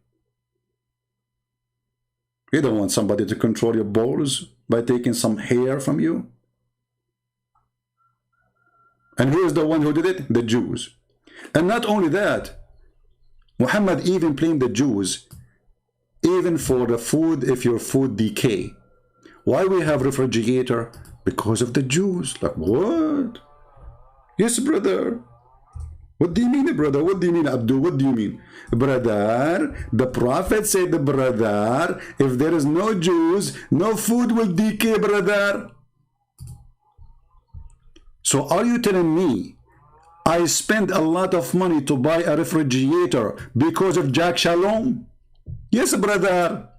You don't want somebody to control your balls by taking some hair from you. And who is the one who did it? The Jews. And not only that, Muhammad even blamed the Jews even for the food if your food decay. Why we have refrigerator? Because of the Jews. Like what? Yes, brother. What do you mean, brother? What do you mean, Abdul? What do you mean? Brother, the Prophet said, brother, if there is no Jews, no food will decay, brother. So are you telling me I spent a lot of money to buy a refrigerator because of Jack Shalom? Yes, brother.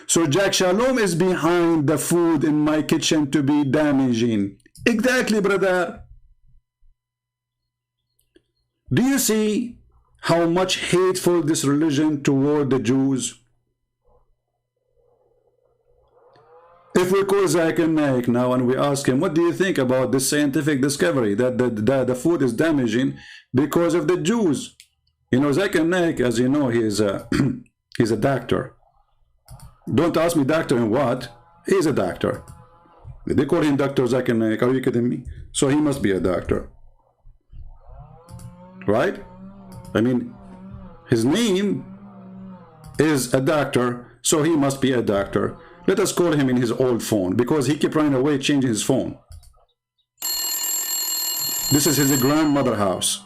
So Jack Shalom is behind the food in my kitchen to be damaging. Exactly, brother. Do you see how much hateful this religion toward the Jews? If we call Zakir Naik now and we ask him, what do you think about this scientific discovery that the food is damaging because of the Jews? You know, Zakir Naik, as you know, he is a he's a doctor. Don't ask me doctor in what? He's a doctor. They call him Dr. Zakir Naik. Are you kidding me? So he must be a doctor. Right? I mean, his name is a doctor, so he must be a doctor. Let us call him in his old phone, because he kept running away changing his phone. This is his grandmother's house.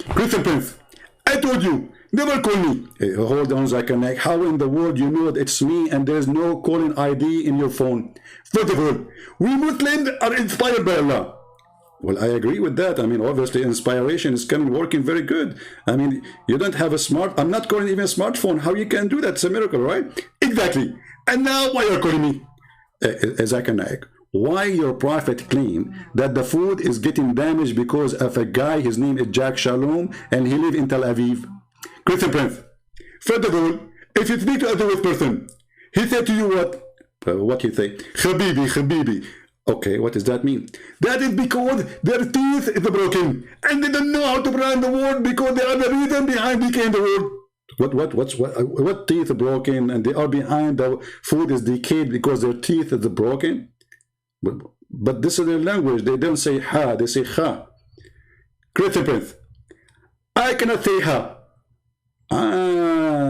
Christian Prince, I told you, never call me. Hey, hold on, Zakir Naik. How in the world you know that it's me and there's no calling ID in your phone? First of all, we Muslims are inspired by Allah. Well, I agree with that. I mean, obviously, inspiration is coming, working very good. I mean, you don't have a I'm not calling even a smartphone. How you can do that? It's a miracle, right? Exactly. And now, why you're calling me? Zakir Naik, why your prophet claim that the food is getting damaged because of a guy, his name is Jack Shalom, and he live in Tel Aviv? Christian Prince, first of all, if you speak to a Jewish person, he said to you what? What he say? Habibi, Habibi. Okay, what does that mean? That is because their teeth is broken and they don't know how to pronounce the word because they are the reason behind decaying the word. What teeth are broken and they are behind the food is decayed because their teeth is broken? But this is their language. They don't say ha, they say ha. Christian Prince, I cannot say ha.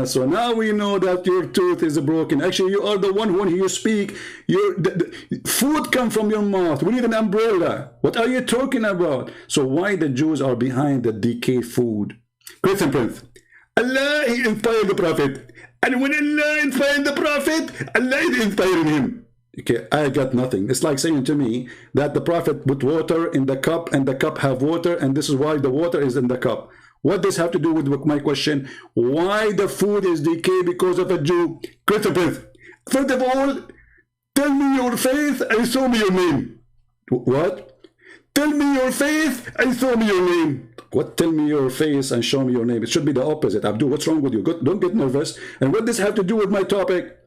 So now we know that your tooth is broken. Actually, you are the one when you speak, the food come from your mouth. We need an umbrella. What are you talking about? So why the Jews are behind the decayed food? Question, Prince. Allah, he inspired the Prophet. And when Allah inspired the Prophet, Allah is inspiring him. Okay, I got nothing. It's like saying to me that the Prophet put water in the cup and the cup have water, and this is why the water is in the cup. What does have to do with my question? Why the food is decayed because of a Jew? Christopher, first of all, tell me your faith and show me your name. What? Tell me your faith and show me your name. What? Tell me your face and show me your name. It should be the opposite. Abdul, what's wrong with you? Don't get nervous. And what does have to do with my topic?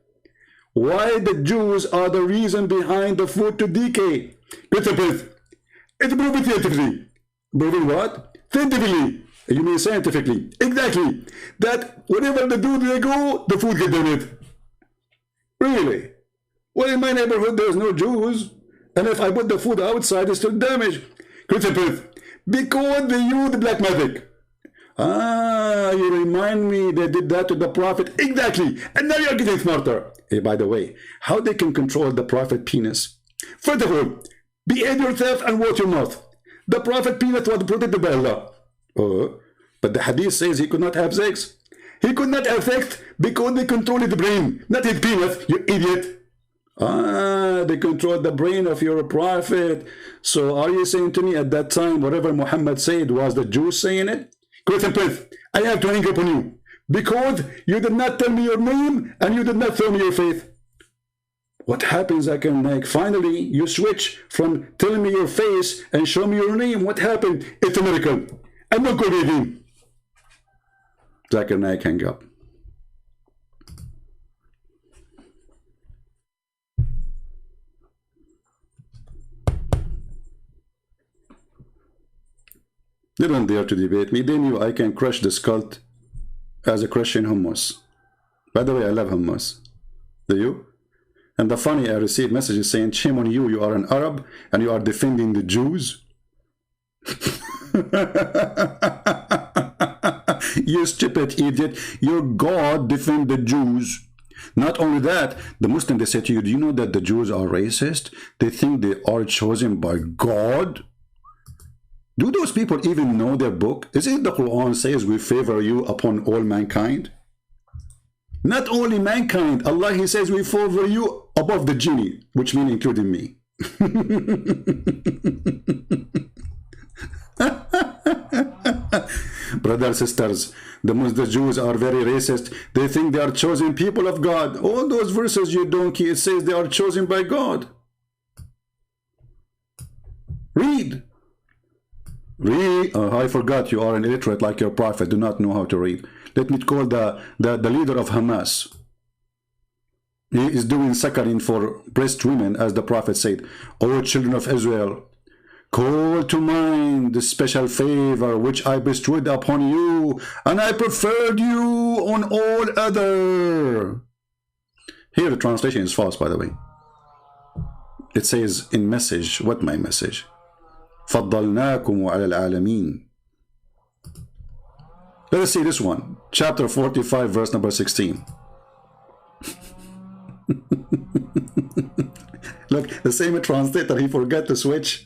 Why the Jews are the reason behind the food to decay? Christopher, it's proven scientifically. Proven what? Scientifically. You mean scientifically? Exactly. That wherever the Jews they go, the food get damaged. Really? Well, in my neighborhood, there's no Jews. And if I put the food outside, it's still damaged. Christopher, because they use the black magic. Ah, you remind me they did that to the Prophet. Exactly. And now you're getting smarter. Hey, by the way, how they can control the Prophet penis? First of all, behave yourself and watch your mouth. The Prophet penis was protected by Allah. Oh, but the hadith says he could not have sex. He could not have sex because they control his brain, not his penis, you idiot. Ah, they control the brain of your prophet. So are you saying to me at that time, whatever Muhammad said was the Jews saying it? Question, Prince, I have to hang up on you because you did not tell me your name and you did not tell me your faith. What happens, Zakir? Finally, you switch from telling me your face and show me your name. What happened? It's a miracle. I'm not going to him. Zakir Naik, hang up. They don't dare to debate me. They knew I can crush this cult as a Christian hummus. By the way, I love hummus. Do you? And the funny, I received messages saying, shame on you, you are an Arab and you are defending the Jews. You stupid idiot. Your God defend the Jews. Not only that, the Muslim, they say to you, do you know that the Jews are racist? They think they are chosen by God. Do those people even know their book? Is it the Qur'an says we favor you upon all mankind? Not only mankind, Allah, he says we favor you above the genie, which means including me. Brothers, sisters, the Jews are very racist. They think they are chosen people of God. All those verses, you donkey, it says they are chosen by God. Read. Read. I forgot you are an illiterate like your prophet. Do not know how to read. Let me call the leader of Hamas. He is doing saccharin for breast women, as the prophet said. O children of Israel, call to mind the special favor which I bestowed upon you, and I preferred you on all other. Here the translation is false, by the way. It says in message, what my message? فَضَّلْنَاكُمْ عَلَى الْعَالَمِينَ. Let us see this one. Chapter 45, verse number 16. Look, the same translator, he forgot to switch.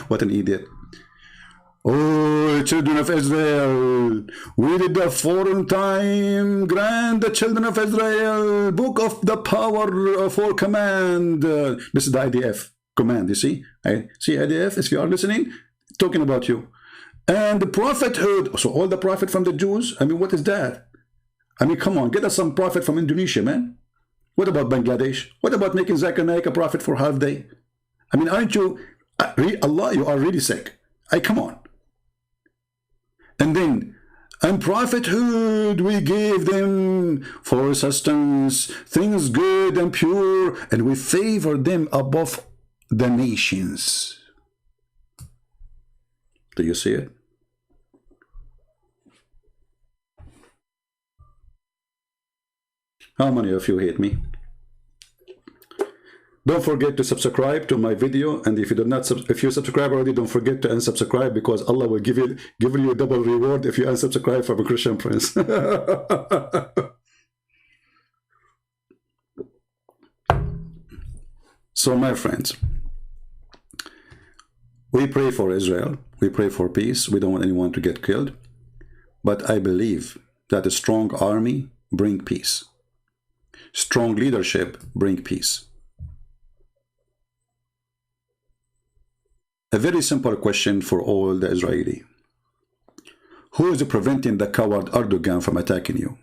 What an idiot. Oh, children of Israel, we did the foreign time grant the children of Israel book of the power for command. This is the IDF command, you see? See IDF, if you are listening, talking about you. And the prophet heard, so all the prophet from the Jews, I mean, what is that? I mean, come on, get us some prophet from Indonesia, man. What about Bangladesh? What about making Zakir Naik a prophet for half day? I mean, aren't you, Allah, you are really sick. Come on. And then, and prophethood we gave them for sustenance, things good and pure, and we favored them above the nations. Do you see it? How many of you hate me? Don't forget to subscribe to my video, and if you do not, if you subscribe already, don't forget to unsubscribe, because Allah will give you a double reward if you unsubscribe from a Christian prince. So, my friends, we pray for Israel. We pray for peace. We don't want anyone to get killed. But I believe that a strong army brings peace. Strong leadership brings peace. A very simple question for all the Israeli. Who is preventing the coward Erdogan from attacking you?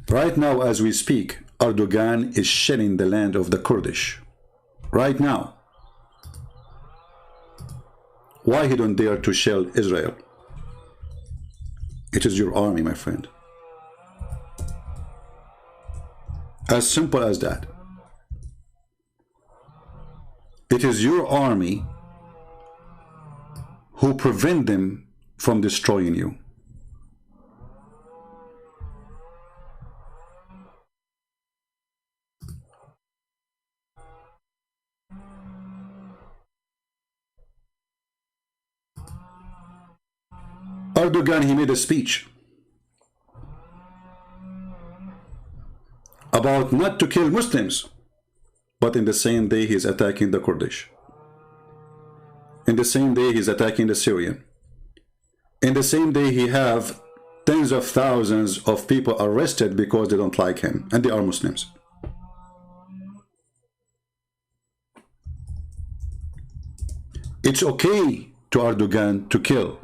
Right now, as we speak, Erdogan is shelling the land of the Kurdish. Right now. Why he don't dare to shell Israel? It is your army, my friend. As simple as that. It is your army who prevent them from destroying you. Erdogan, he made a speech about not to kill Muslims, but in the same day he's attacking the Kurdish. In the same day he's attacking the Syrian. In the same day he have tens of thousands of people arrested because they don't like him, and they are Muslims. It's okay to Erdogan to kill.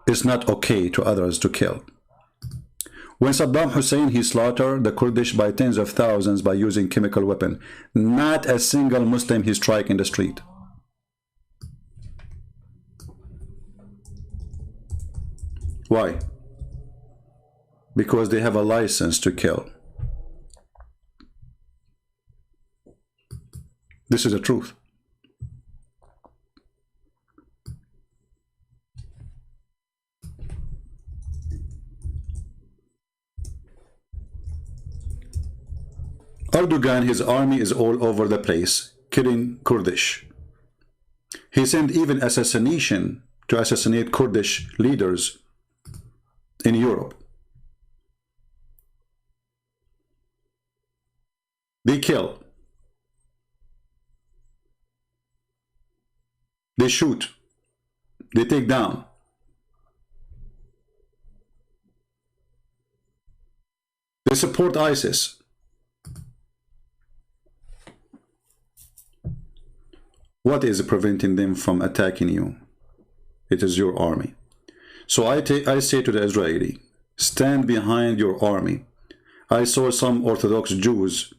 It's not okay to others to kill. When Saddam Hussein, he slaughtered the Kurdish by tens of thousands by using chemical weapon, not a single Muslim he struck in the street. Why? Because they have a license to kill. This is the truth. Erdogan, his army is all over the place, killing Kurdish. He sent even assassination to assassinate Kurdish leaders in Europe. They kill. They shoot. They take down. They support ISIS. What is preventing them from attacking you? It is your army. So I say to the Israeli, stand behind your army. I saw some Orthodox Jews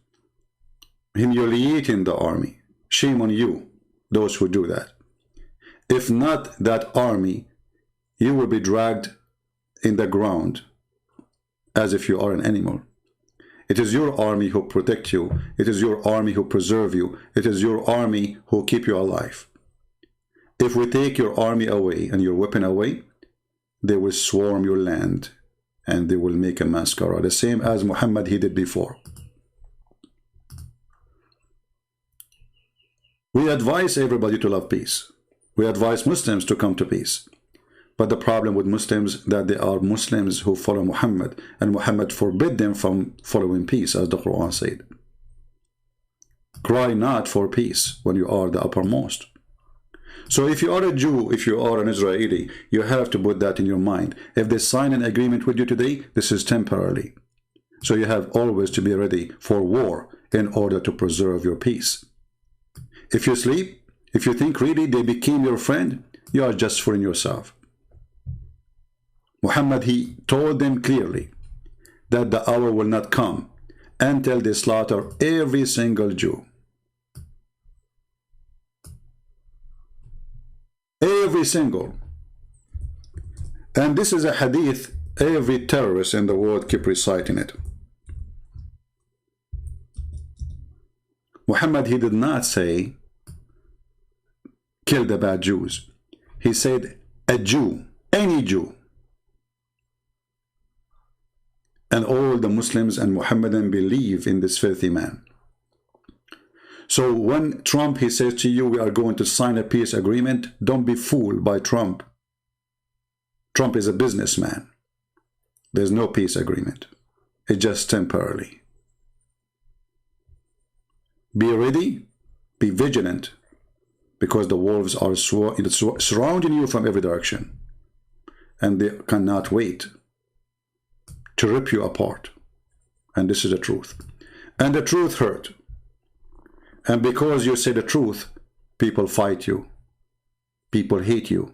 humiliating the army. Shame on you, those who do that. If not that army, you will be dragged in the ground as if you are an animal. It is your army who protect you. It is your army who preserve you. It is your army who keep you alive. If we take your army away and your weapon away, they will swarm your land and they will make a massacre, the same as Muhammad he did before. We advise everybody to love peace. We advise Muslims to come to peace. But the problem with Muslims that they are Muslims who follow Muhammad, and Muhammad forbid them from following peace, as the Qur'an said. Cry not for peace when you are the uppermost. So if you are a Jew, if you are an Israeli, you have to put that in your mind. If they sign an agreement with you today, this is temporarily. So you have always to be ready for war in order to preserve your peace. If you sleep, if you think really they became your friend, you are just fooling yourself. Muhammad, he told them clearly that the hour will not come until they slaughter every single Jew. Every single. And this is a hadith every terrorist in the world keep reciting it. Muhammad, he did not say kill the bad Jews. He said a Jew, any Jew, And all the Muslims and Muhammadan believe in this filthy man. So when Trump, he says to you, we are going to sign a peace agreement, don't be fooled by Trump. Trump is a businessman. There's no peace agreement. It's just temporarily. Be ready, be vigilant, because the wolves are surrounding you from every direction. And they cannot wait to rip you apart. And this is the truth. And the truth hurt. And because you say the truth, people fight you. People hate you.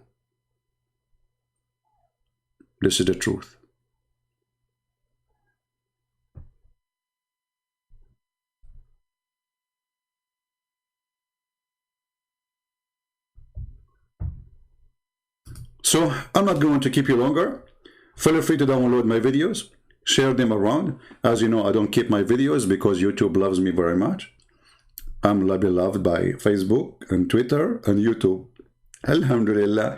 This is the truth. So I'm not going to keep you longer. Feel free to download my videos, share them around. As you know, I don't keep my videos because YouTube loves me very much. I'm beloved by Facebook and Twitter and YouTube. Alhamdulillah.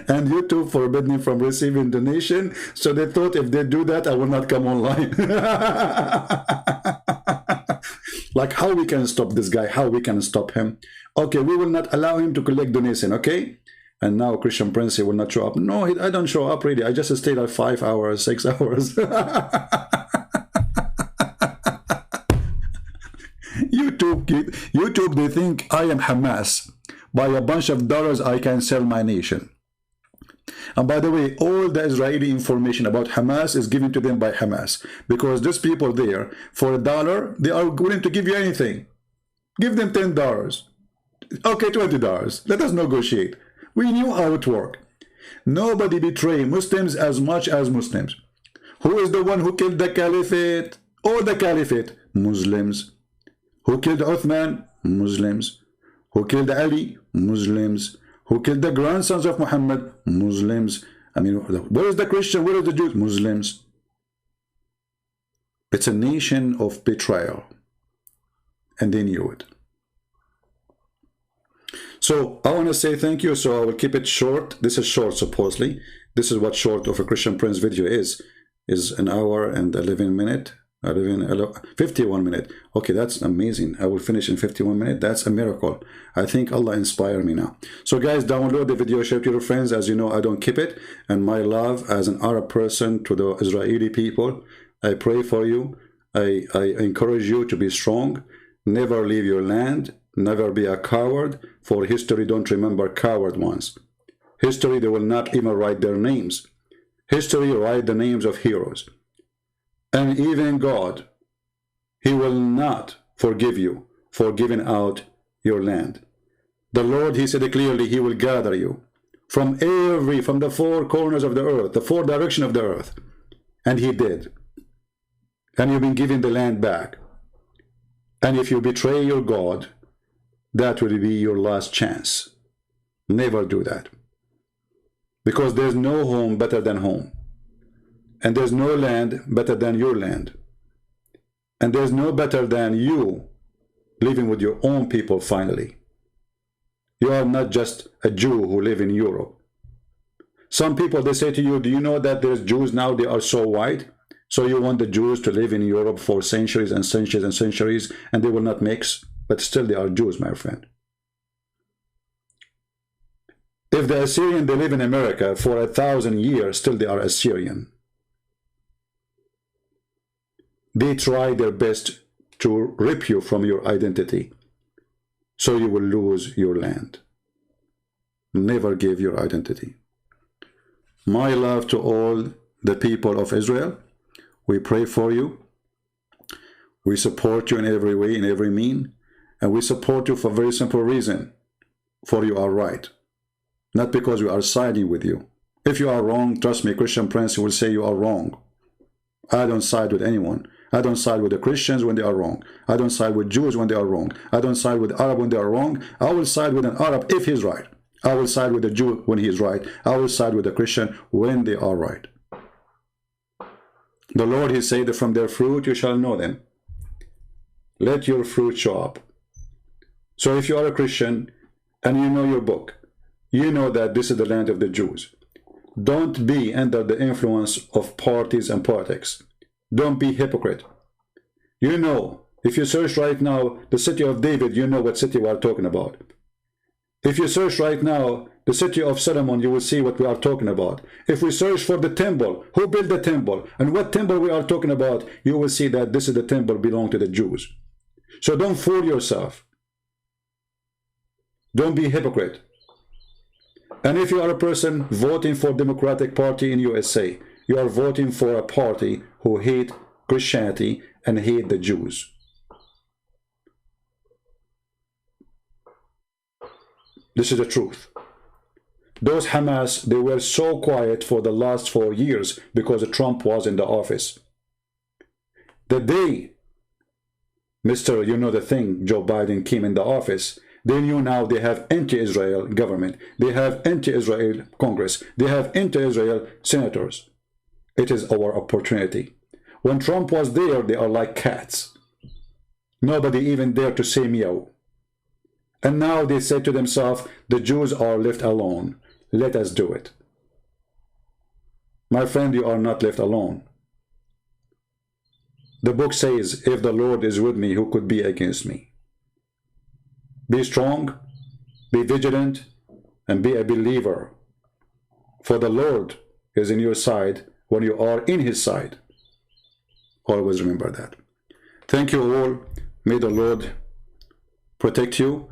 And YouTube forbid me from receiving donation, so they thought if they do that, I will not come online. Like, how we can stop this guy? How we can stop him? Okay, we will not allow him to collect donation, okay? And now Christian Prince, he will not show up. No, I don't show up really. I just stayed like 5 hours, 6 hours. YouTube, they think I am Hamas. By a bunch of dollars, I can sell my nation. And by the way, all the Israeli information about Hamas is given to them by Hamas. Because these people there, for $1, they are willing to give you anything. Give them $10. Okay, $20. Let us negotiate. We knew how it worked. Nobody betrays Muslims as much as Muslims. Who is the one who killed the caliphate? Or the caliphate? Muslims. Who killed Uthman? Muslims. Who killed Ali? Muslims. Who killed the grandsons of Muhammad? Muslims. I mean, where is the Christian? Where is the Jews? Muslims. It's a nation of betrayal. And they knew it. So I want to say thank you. So I will keep it short. This is short, supposedly. This is what short of a Christian Prince video is an hour and 11 minutes. 51 minutes. Okay, that's amazing. I will finish in 51 minutes. That's a miracle. I think Allah inspired me now. So guys, download the video, share it to your friends. As you know, I don't keep it. And my love as an Arab person to the Israeli people, I pray for you. I encourage you to be strong. Never leave your land. Never be a coward. For history, don't remember coward ones. History, they will not even write their names. History, write the names of heroes. And even God, he will not forgive you for giving out your land. The Lord, he said clearly, he will gather you from the four corners of the earth, the four directions of the earth. And he did. And you've been given the land back. And if you betray your God, that will be your last chance. Never do that. Because there's no home better than home. And there's no land better than your land. And there's no better than you living with your own people finally. You are not just a Jew who live in Europe. Some people, they say to you, do you know that there's Jews now, they are so white? So you want the Jews to live in Europe for centuries and centuries and centuries, and they will not mix? But still they are Jews, my friend. If the Assyrian, they live in America for 1,000 years, still they are Assyrian. They try their best to rip you from your identity, so you will lose your land. Never give your identity. My love to all the people of Israel. We pray for you. We support you in every way, in every mean. And we support you for a very simple reason. For you are right. Not because we are siding with you. If you are wrong, trust me, Christian Prince will say you are wrong. I don't side with anyone. I don't side with the Christians when they are wrong. I don't side with Jews when they are wrong. I don't side with Arab when they are wrong. I will side with an Arab if he's right. I will side with a Jew when he is right. I will side with a Christian when they are right. The Lord, he said, that from their fruit you shall know them. Let your fruit show up. So if you are a Christian and you know your book, you know that this is the land of the Jews. Don't be under the influence of parties and politics. Don't be hypocrite. You know, if you search right now the city of David, you know what city we are talking about. If you search right now the city of Solomon, you will see what we are talking about. If we search for the temple, who built the temple and what temple we are talking about, you will see that this is the temple belong to the Jews. So don't fool yourself. Don't be hypocrite. And if you are a person voting for Democratic Party in USA, you are voting for a party who hate Christianity and hate the Jews. This is the truth. Those Hamas, they were so quiet for the last 4 years because Trump was in the office. The day Mr. You know the thing, Joe Biden came in the office, they knew now they have anti-Israel government. They have anti-Israel Congress. They have anti-Israel senators. It is our opportunity. When Trump was there, they are like cats. Nobody even dared to say meow. And now they say to themselves, the Jews are left alone. Let us do it. My friend, you are not left alone. The book says, if the Lord is with me, who could be against me? Be strong, be vigilant, and be a believer. For the Lord is in your side when you are in his side. Always remember that. Thank you all. May the Lord protect you.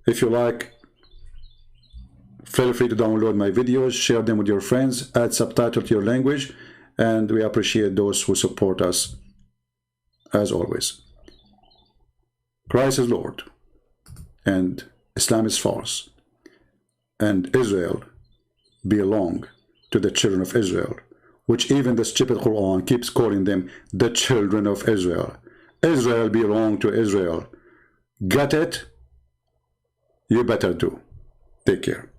If you like, feel free to download my videos, share them with your friends, add subtitle to your language, and we appreciate those who support us as always. Christ is Lord, and Islam is false, and Israel belong to the children of Israel, which even the stupid Qur'an keeps calling them the children of Israel. Israel belong to Israel. Got it? You better do. Take care.